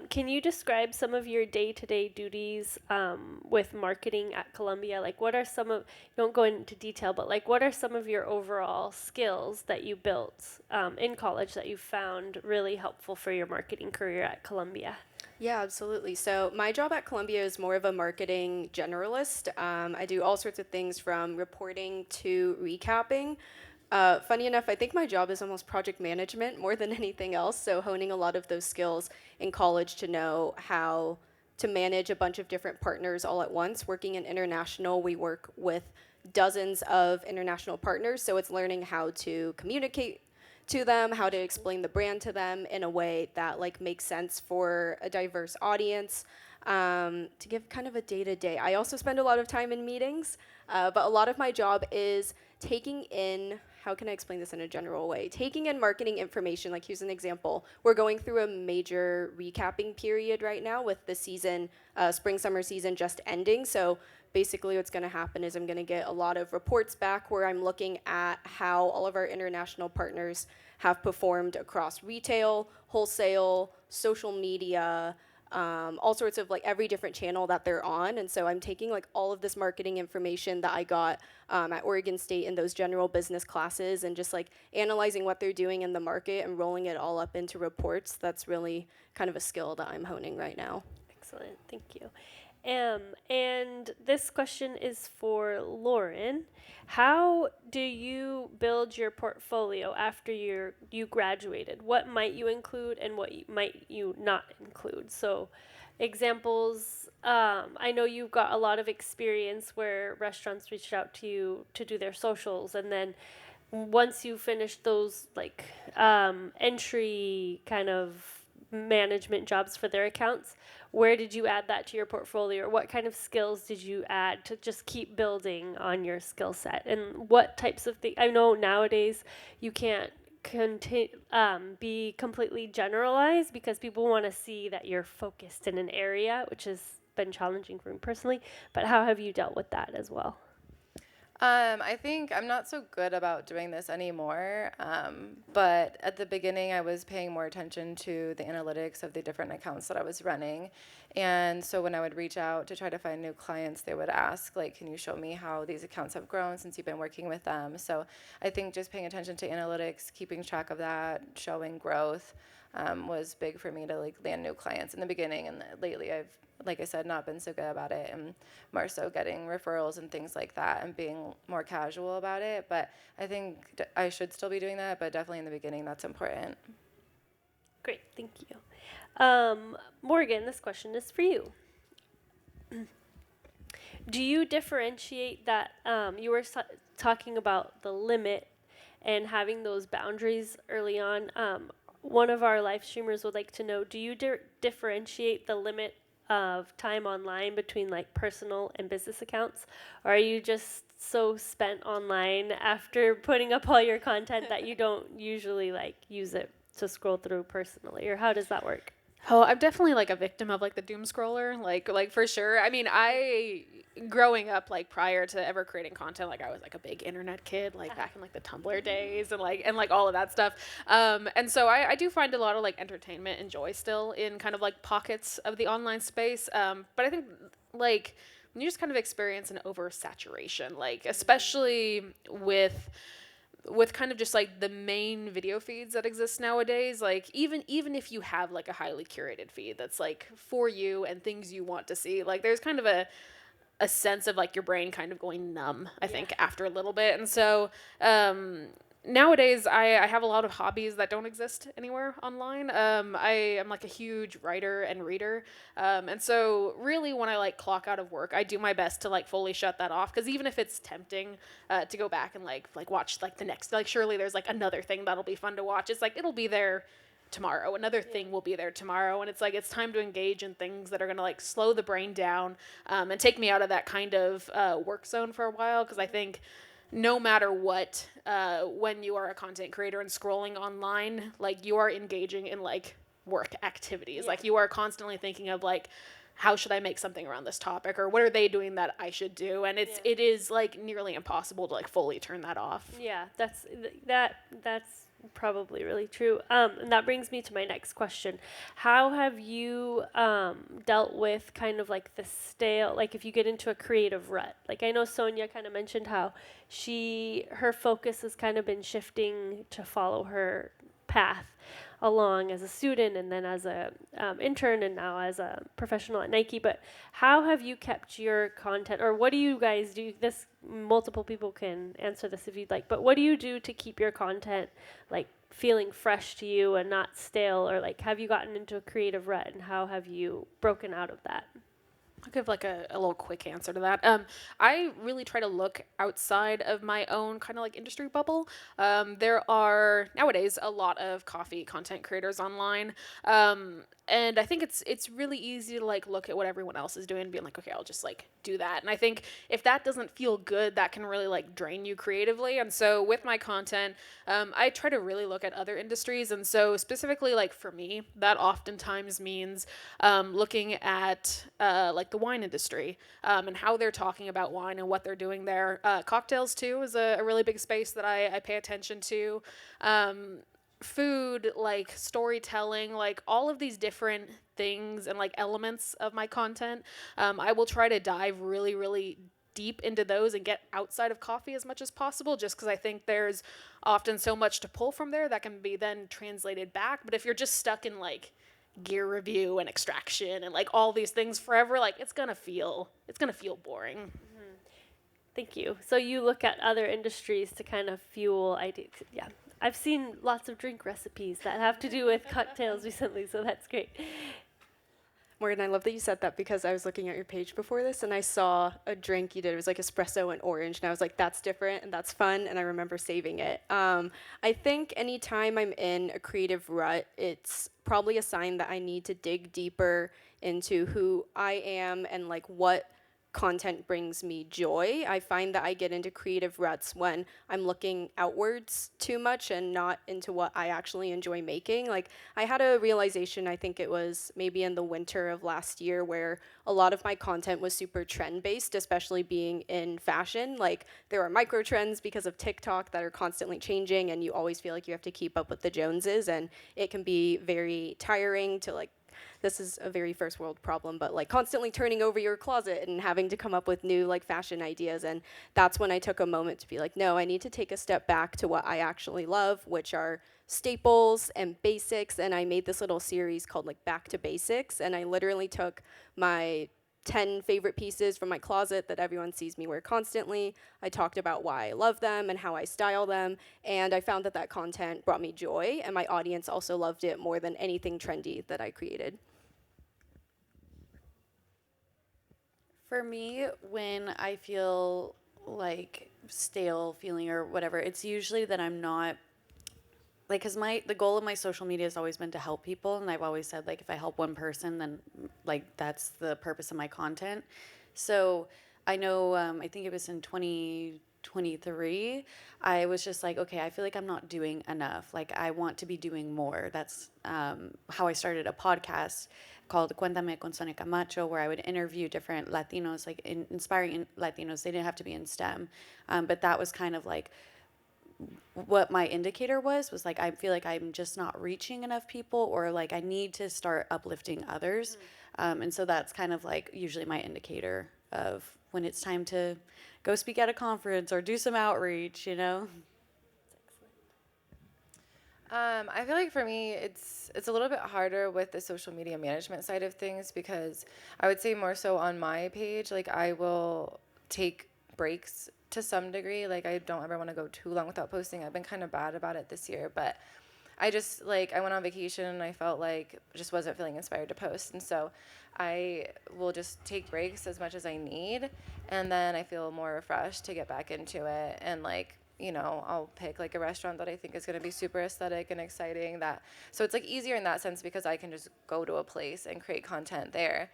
Can you describe some of your day-to-day duties with marketing at Columbia? Like, what are some of, don't go into detail, but like, what are some of your overall skills that you built in college that you found really helpful for your marketing career at Columbia? Yeah, absolutely. So my job at Columbia is more of a marketing generalist. I do all sorts of things from reporting to recapping. Funny enough, I think my job is almost project management more than anything else. So honing a lot of those skills in college to know how to manage a bunch of different partners all at once. Working in international, we work with dozens of international partners. So it's learning how to communicate to them, how to explain the brand to them in a way that like makes sense for a diverse audience. To give kind of a day-to-day. I also spend a lot of time in meetings, but a lot of my job is taking in, how can I explain this in a general way? Taking in marketing information, like here's an example. We're going through a major recapping period right now with the season, spring, summer season just ending. So basically what's gonna happen is I'm gonna get a lot of reports back where I'm looking at how all of our international partners have performed across retail, wholesale, social media, all sorts of like every different channel that they're on. And so I'm taking like all of this marketing information that I got at Oregon State in those general business classes and just like analyzing what they're doing in the market and rolling it all up into reports. That's really kind of a skill that I'm honing right now. Excellent, thank you. And this question is for Lauren. How do you build your portfolio after you graduated? What might you include and what might you not include? So examples, I know you've got a lot of experience where restaurants reached out to you to do their socials, and then once you finish those like entry kind of management jobs for their accounts, where did you add that to your portfolio, or what kind of skills did you add to just keep building on your skill set? And what types of things, I know nowadays you can't be completely generalized because people want to see that you're focused in an area, which has been challenging for me personally, but how have you dealt with that as well? I think I'm not so good about doing this anymore, but at the beginning I was paying more attention to the analytics of the different accounts that I was running. And so when I would reach out to try to find new clients, they would ask, like, can you show me how these accounts have grown since you've been working with them? So I think just paying attention to analytics, keeping track of that, showing growth was big for me to like land new clients in the beginning. And lately I've, like I said, not been so good about it, and more so getting referrals and things like that and being more casual about it. But I think I should still be doing that, but definitely in the beginning that's important. Great, thank you. Morgan, this question is for you. Do you differentiate that, you were talking about the limit and having those boundaries early on. One of our live streamers would like to know, do you differentiate the limit of time online between like personal and business accounts? Or are you just so spent online after putting up all your content that you don't usually like use it to scroll through personally? Or how does that work? Oh, I'm definitely like a victim of like the doom scroller, like for sure. I mean, growing up, like prior to ever creating content, like I was like a big internet kid, like back in like the Tumblr days and like all of that stuff. And so I do find a lot of like entertainment and joy still in kind of like pockets of the online space. But I think like when you just kind of experience an oversaturation, like especially with kind of just like the main video feeds that exist nowadays, like even if you have like a highly curated feed that's like for you and things you want to see, like there's kind of a sense of like your brain kind of going numb, I think, after a little bit. And so nowadays I have a lot of hobbies that don't exist anywhere online. I am like a huge writer and reader. And so really when I like clock out of work, I do my best to like fully shut that off. Cause even if it's tempting to go back and like watch like the next, like surely there's like another thing that'll be fun to watch. It's like, it'll be there tomorrow. Another thing will be there tomorrow. And it's like, it's time to engage in things that are going to like slow the brain down and take me out of that kind of work zone for a while. Cause I think no matter what, when you are a content creator and scrolling online, like you are engaging in like work activities. Like you are constantly thinking of like, how should I make something around this topic, or what are they doing that I should do? And it is like nearly impossible to like fully turn that off. Yeah, that's probably really true. And that brings me to my next question. How have you dealt with kind of like the stale, like if you get into a creative rut? Like I know Sonia kind of mentioned how her focus has kind of been shifting to follow her path along as a student and then as a intern and now as a professional at Nike. But how have you kept your content, or what do you guys do? This multiple people can answer this if you'd like, but what do you do to keep your content like feeling fresh to you and not stale, or like have you gotten into a creative rut and how have you broken out of that? I'll give like a little quick answer to that. I really try to look outside of my own kind of like industry bubble. There are nowadays a lot of coffee content creators online. And I think it's really easy to like look at what everyone else is doing and being like, okay, I'll just like do that. And I think if that doesn't feel good, that can really like drain you creatively. And so with my content, I try to really look at other industries. And so specifically like for me, that oftentimes means looking at like the wine industry and how they're talking about wine and what they're doing there. Cocktails too is a really big space that I pay attention to. Food, like storytelling, like all of these different things and like elements of my content. I will try to dive really, really deep into those and get outside of coffee as much as possible, just because I think there's often so much to pull from there that can be then translated back. But if you're just stuck in like gear review and extraction and like all these things forever, like it's gonna feel boring. Mm-hmm. Thank you. So you look at other industries to kind of fuel ideas. Yeah. I've seen lots of drink recipes that have to do with cocktails recently, so that's great. Morgan, I love that you said that because I was looking at your page before this and I saw a drink you did. It was like espresso and orange, and I was like, that's different and that's fun, and I remember saving it. I think anytime I'm in a creative rut, it's probably a sign that I need to dig deeper into who I am and like what content brings me joy. I find that I get into creative ruts when I'm looking outwards too much and not into what I actually enjoy making. Like I had a realization, I think it was maybe in the winter of last year, where a lot of my content was super trend based, especially being in fashion. Like there are micro trends because of TikTok that are constantly changing and you always feel like you have to keep up with the Joneses, and it can be very tiring to like, this is a very first world problem, but like constantly turning over your closet and having to come up with new like fashion ideas. And that's when I took a moment to be like, no, I need to take a step back to what I actually love, which are staples and basics. And I made this little series called like Back to Basics. And I literally took my 10 favorite pieces from my closet that everyone sees me wear constantly. I talked about why I love them and how I style them, and I found that that content brought me joy, and my audience also loved it more than anything trendy that I created. For me, when I feel like stale feeling or whatever, it's usually that I'm not like, because the goal of my social media has always been to help people, and I've always said like if I help one person, then like that's the purpose of my content. So I know I think it was in 2023 I was just like, okay, I feel like I'm not doing enough, like I want to be doing more. That's how I started a podcast called Cuéntame con Sonia Camacho, where I would interview different Latinos, like inspiring Latinos. They didn't have to be in STEM, but that was kind of like what my indicator was like, I feel like I'm just not reaching enough people, or like I need to start uplifting others. And so that's kind of like usually my indicator of when it's time to go speak at a conference or do some outreach, you know? I feel like for me, it's a little bit harder with the social media management side of things, because I would say more so on my page, like I will take breaks to some degree. Like I don't ever want to go too long without posting. I've been kind of bad about it this year, but I just like, I went on vacation and I felt like just wasn't feeling inspired to post. And so I will just take breaks as much as I need. And then I feel more refreshed to get back into it. And like, you know, I'll pick like a restaurant that I think is going to be super aesthetic and exciting. So it's like easier in that sense because I can just go to a place and create content there.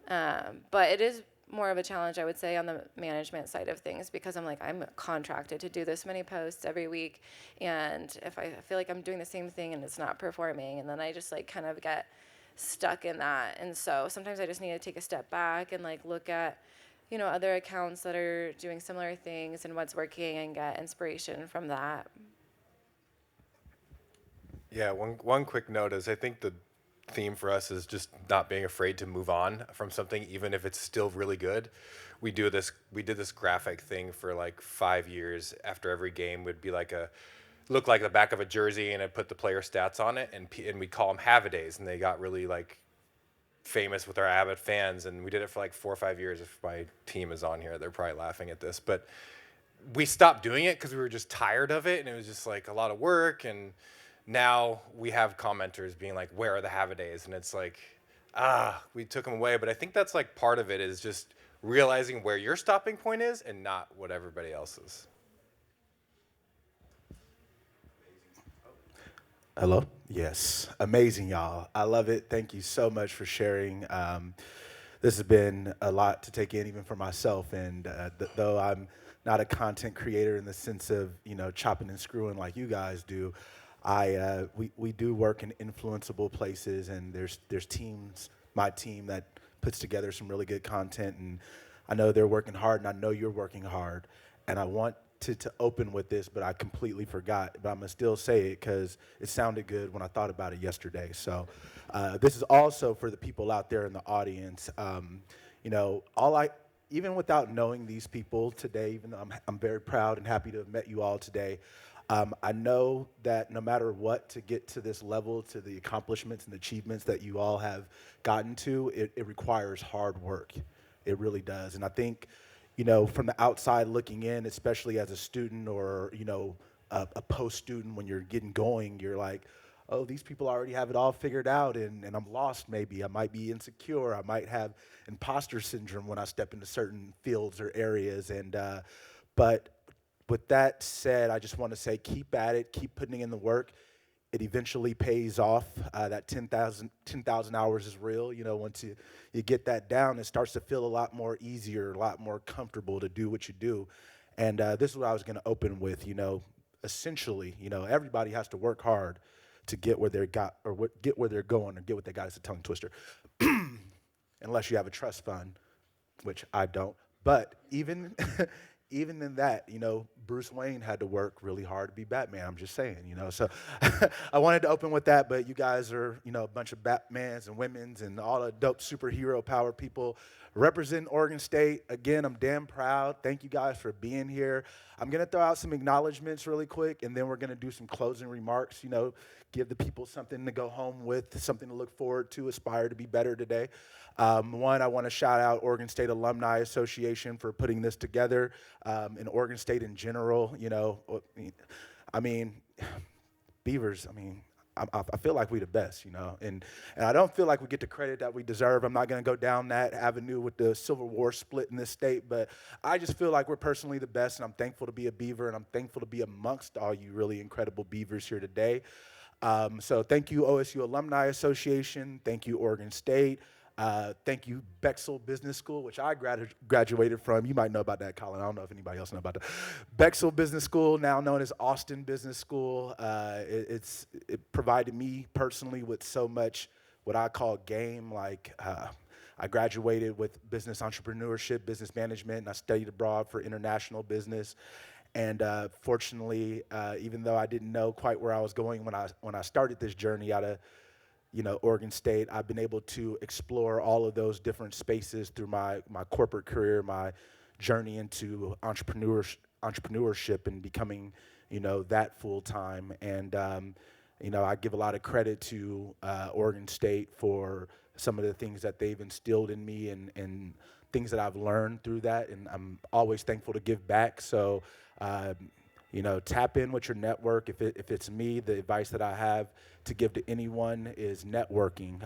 But it is more of a challenge, I would say, on the management side of things, because I'm contracted to do this many posts every week, and if I feel like I'm doing the same thing and it's not performing, and then I just like kind of get stuck in that. And so sometimes I just need to take a step back and like look at, you know, other accounts that are doing similar things and what's working and get inspiration from that. Yeah, one quick note is I think the theme for us is just not being afraid to move on from something, even if it's still really good. We did this graphic thing for like 5 years. After every game would be like look like the back of a jersey, and it put the player stats on it, and we call them have-a-days, and they got really like famous with our avid fans, and we did it for like 4 or 5 years. If my team is on here, they're probably laughing at this, but we stopped doing it because we were just tired of it, and it was just like a lot of work. And now we have commenters being like, where are the have-a-days? And it's like, we took them away. But I think that's like part of it is just realizing where your stopping point is and not what everybody else's. Hello? Yes. Amazing, y'all. I love it. Thank you so much for sharing. This has been a lot to take in, even for myself. And though I'm not a content creator in the sense of, chopping and screwing like you guys do, we do work in influenceable places, and there's teams, my team, that puts together some really good content. And I know they're working hard, and I know you're working hard. And I want to open with this, but I completely forgot. But I'm gonna still say it because it sounded good when I thought about it yesterday. So this is also for the people out there in the audience. Even without knowing these people today, even though I'm very proud and happy to have met you all today, I know that no matter what, to get to this level, to the accomplishments and achievements that you all have gotten to, it requires hard work. It really does. And I think, from the outside looking in, especially as a student or, a post-student, when you're getting going, you're like, oh, these people already have it all figured out, and I'm lost maybe. I might be insecure. I might have imposter syndrome when I step into certain fields or areas. But with that said, I just want to say, keep at it, keep putting in the work. It eventually pays off. That 10,000 hours is real. Once you get that down, it starts to feel a lot more easier, a lot more comfortable to do what you do. And this is what I was going to open with. Essentially, everybody has to work hard to get where get where they're going, or get what they got. It's a tongue twister. Unless you have a trust fund, which I don't. But even even in that, Bruce Wayne had to work really hard to be Batman. I'm just saying, So I wanted to open with that, but you guys are, a bunch of Batmans and women's and all the dope superhero power people representing Oregon State. Again, I'm damn proud. Thank you guys for being here. I'm going to throw out some acknowledgments really quick, and then we're going to do some closing remarks, give the people something to go home with, something to look forward to, aspire to be better today. One, I want to shout out Oregon State Alumni Association for putting this together, and Oregon State in general. Beavers, I feel like we the best, and I don't feel like we get the credit that we deserve. I'm not going to go down that avenue with the Civil War split in this state, but I just feel like we're personally the best, and I'm thankful to be a Beaver, and I'm thankful to be amongst all you really incredible Beavers here today. So thank you, OSU Alumni Association. Thank you, Oregon State. Thank you, Bexel Business School, which I graduated from. You might know about that, Colin. I don't know if anybody else knows about that. Bexel Business School, now known as Austin Business School. It provided me personally with so much what I call game. I graduated with business entrepreneurship, business management, and I studied abroad for international business. And fortunately, even though I didn't know quite where I was going when I started this journey out of Oregon State, I've been able to explore all of those different spaces through my corporate career, my journey into entrepreneurship and becoming, that full time. And, I give a lot of credit to Oregon State for some of the things that they've instilled in me and things that I've learned through that. And I'm always thankful to give back. So, tap in with your network. If it's me, the advice that I have to give to anyone is networking.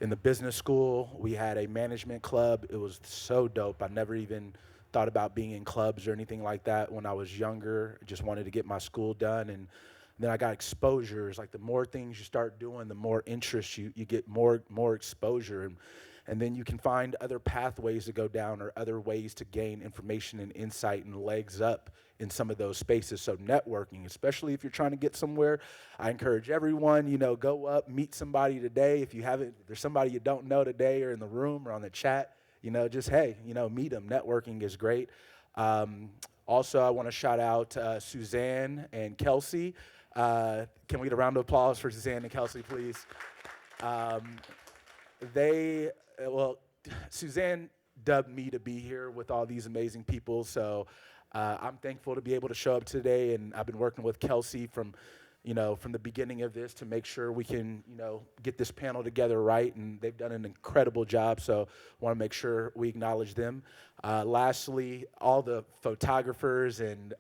In the business school, we had a management club. It was so dope. I never even thought about being in clubs or anything like that when I was younger. I just wanted to get my school done. And then I got exposures. Like the more things you start doing, the more interest you get, more exposure. And then you can find other pathways to go down or other ways to gain information and insight and legs up in some of those spaces. So networking, especially if you're trying to get somewhere, I encourage everyone, go up, meet somebody today. If there's somebody you don't know today or in the room or on the chat, just, hey, meet them. Networking is great. Also, I want to shout out Suzanne and Kelsey. Can we get a round of applause for Suzanne and Kelsey, please? They, well, Suzanne dubbed me to be here with all these amazing people, so I'm thankful to be able to show up today, and I've been working with Kelsey from the beginning of this to make sure we can, get this panel together right, and they've done an incredible job, so I want to make sure we acknowledge them. Lastly, all the photographers and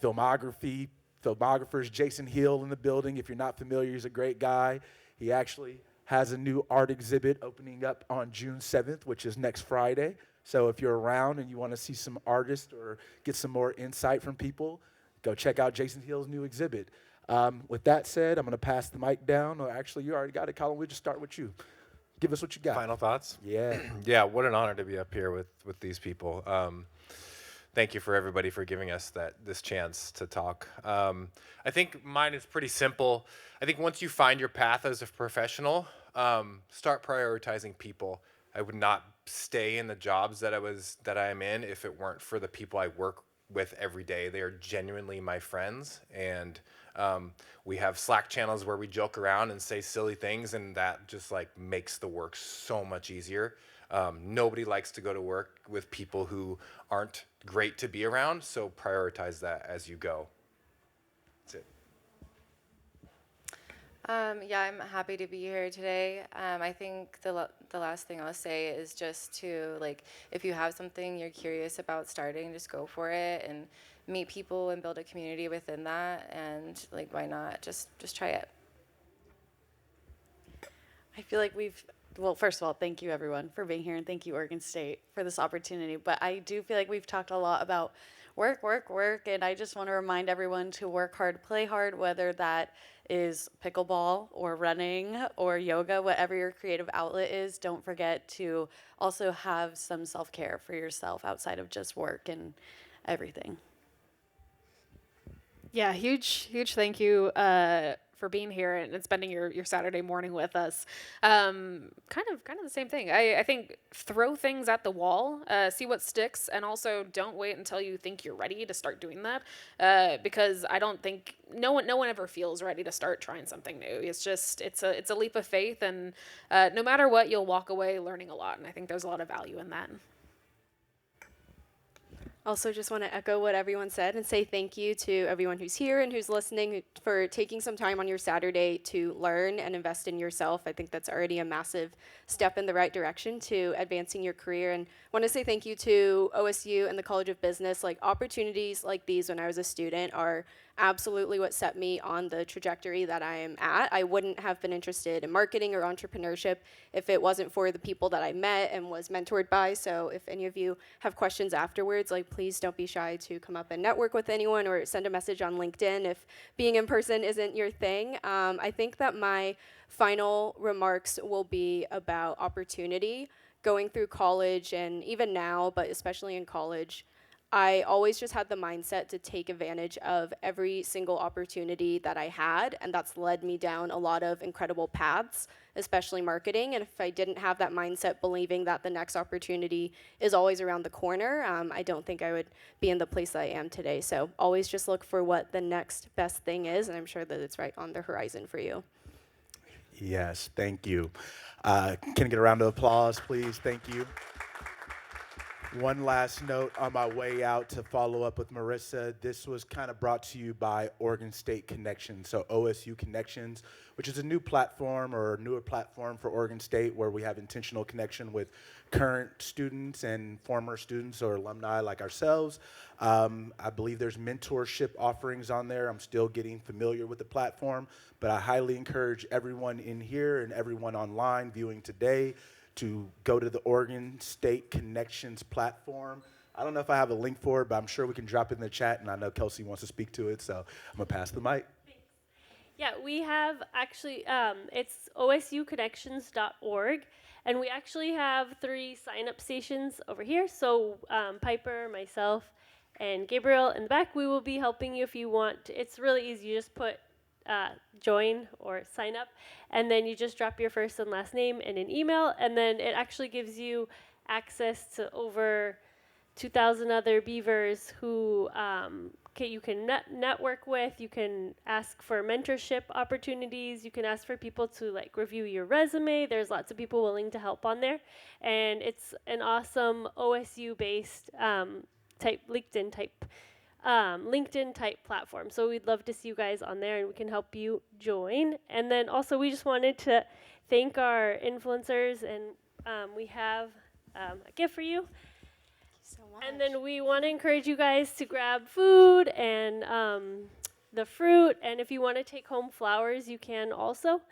filmographers, Jason Hill in the building. If you're not familiar, he's a great guy. He actually has a new art exhibit opening up on June 7th, which is next Friday. So if you're around and you want to see some artists or get some more insight from people, go check out Jason Hill's new exhibit. With that said, I'm going to pass the mic down. Or actually, you already got it, Colin. We'll just start with you. Give us what you got. Final thoughts? Yeah. Yeah, what an honor to be up here with these people. Thank you for everybody for giving us this chance to talk. I think mine is pretty simple. I think once you find your path as a professional, start prioritizing people. I would not stay in the jobs that I am in if it weren't for the people I work with every day. They are genuinely my friends, and we have Slack channels where we joke around and say silly things, and that just like makes the work so much easier. Nobody likes to go to work with people who aren't great to be around, so prioritize that as you go. That's it. Yeah, I'm happy to be here today. I think the last thing I'll say is just to, like, if you have something you're curious about starting, just go for it and meet people and build a community within that. And, like, why not? Just try it. I feel like well, first of all, thank you everyone for being here, and thank you Oregon State for this opportunity. But I do feel like we've talked a lot about work, and I just want to remind everyone to work hard, play hard, whether that is pickleball or running or yoga, whatever your creative outlet is. Don't forget to also have some self-care for yourself outside of just work and everything. Yeah, huge thank you for being here and spending your Saturday morning with us. Kind of the same thing. I think throw things at the wall, see what sticks, and also don't wait until you think you're ready to start doing that. Because I don't think no one ever feels ready to start trying something new. It's a leap of faith, and no matter what, you'll walk away learning a lot. And I think there's a lot of value in that. Also, just want to echo what everyone said and say thank you to everyone who's here and who's listening for taking some time on your Saturday to learn and invest in yourself. I think that's already a massive step in the right direction to advancing your career. And want to say thank you to OSU and the College of Business. Like, opportunities like these when I was a student are absolutely what set me on the trajectory that I am at. I wouldn't have been interested in marketing or entrepreneurship if it wasn't for the people that I met and was mentored by. So if any of you have questions afterwards, like, please don't be shy to come up and network with anyone or send a message on LinkedIn if being in person isn't your thing. I think that my final remarks will be about opportunity. Going through college, and even now, but especially in college, I always just had the mindset to take advantage of every single opportunity that I had, and that's led me down a lot of incredible paths, especially marketing. And if I didn't have that mindset, believing that the next opportunity is always around the corner, I don't think I would be in the place that I am today. So always just look for what the next best thing is, and I'm sure that it's right on the horizon for you. Yes, thank you. Can I get a round of applause, please? Thank you. One last note on my way out to follow up with Marisa. This was kind of brought to you by Oregon State Connections, so OSU Connections, which is a new platform or a newer platform for Oregon State where we have intentional connection with current students and former students or alumni like ourselves. I believe there's mentorship offerings on there. I'm still getting familiar with the platform, but I highly encourage everyone in here and everyone online viewing today to go to the Oregon State Connections platform. I don't know if I have a link for it, but I'm sure we can drop it in the chat, and I know Kelsey wants to speak to it, so I'm gonna pass the mic. Thanks. Yeah, we have actually, it's osuconnections.org, and we actually have 3 sign-up stations over here. So Piper, myself, and Gabriel in the back, we will be helping you if you want. It's really easy. You just put join or sign up, and then you just drop your first and last name and an email, and then it actually gives you access to over 2,000 other Beavers who you can network with. You can ask for mentorship opportunities. You can ask for people to like review your resume. There's lots of people willing to help on there, and it's an awesome OSU based type LinkedIn type platform. So we'd love to see you guys on there, and we can help you join. And then also we just wanted to thank our influencers, and we have a gift for you. So much. And then we want to encourage you guys to grab food and the fruit. And if you want to take home flowers, you can also.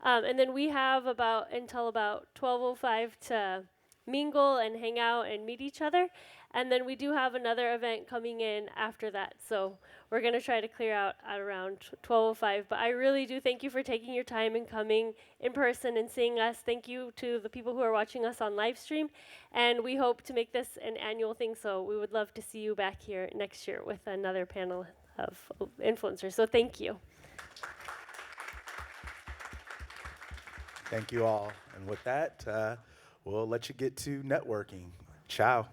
And then we have until about 12:05 to mingle and hang out and meet each other. And then we do have another event coming in after that. So we're going to try to clear out at around 12:05. But I really do thank you for taking your time and coming in person and seeing us. Thank you to the people who are watching us on live stream. And we hope to make this an annual thing. So we would love to see you back here next year with another panel of influencers. So thank you. Thank you all. And with that, we'll let you get to networking. Ciao.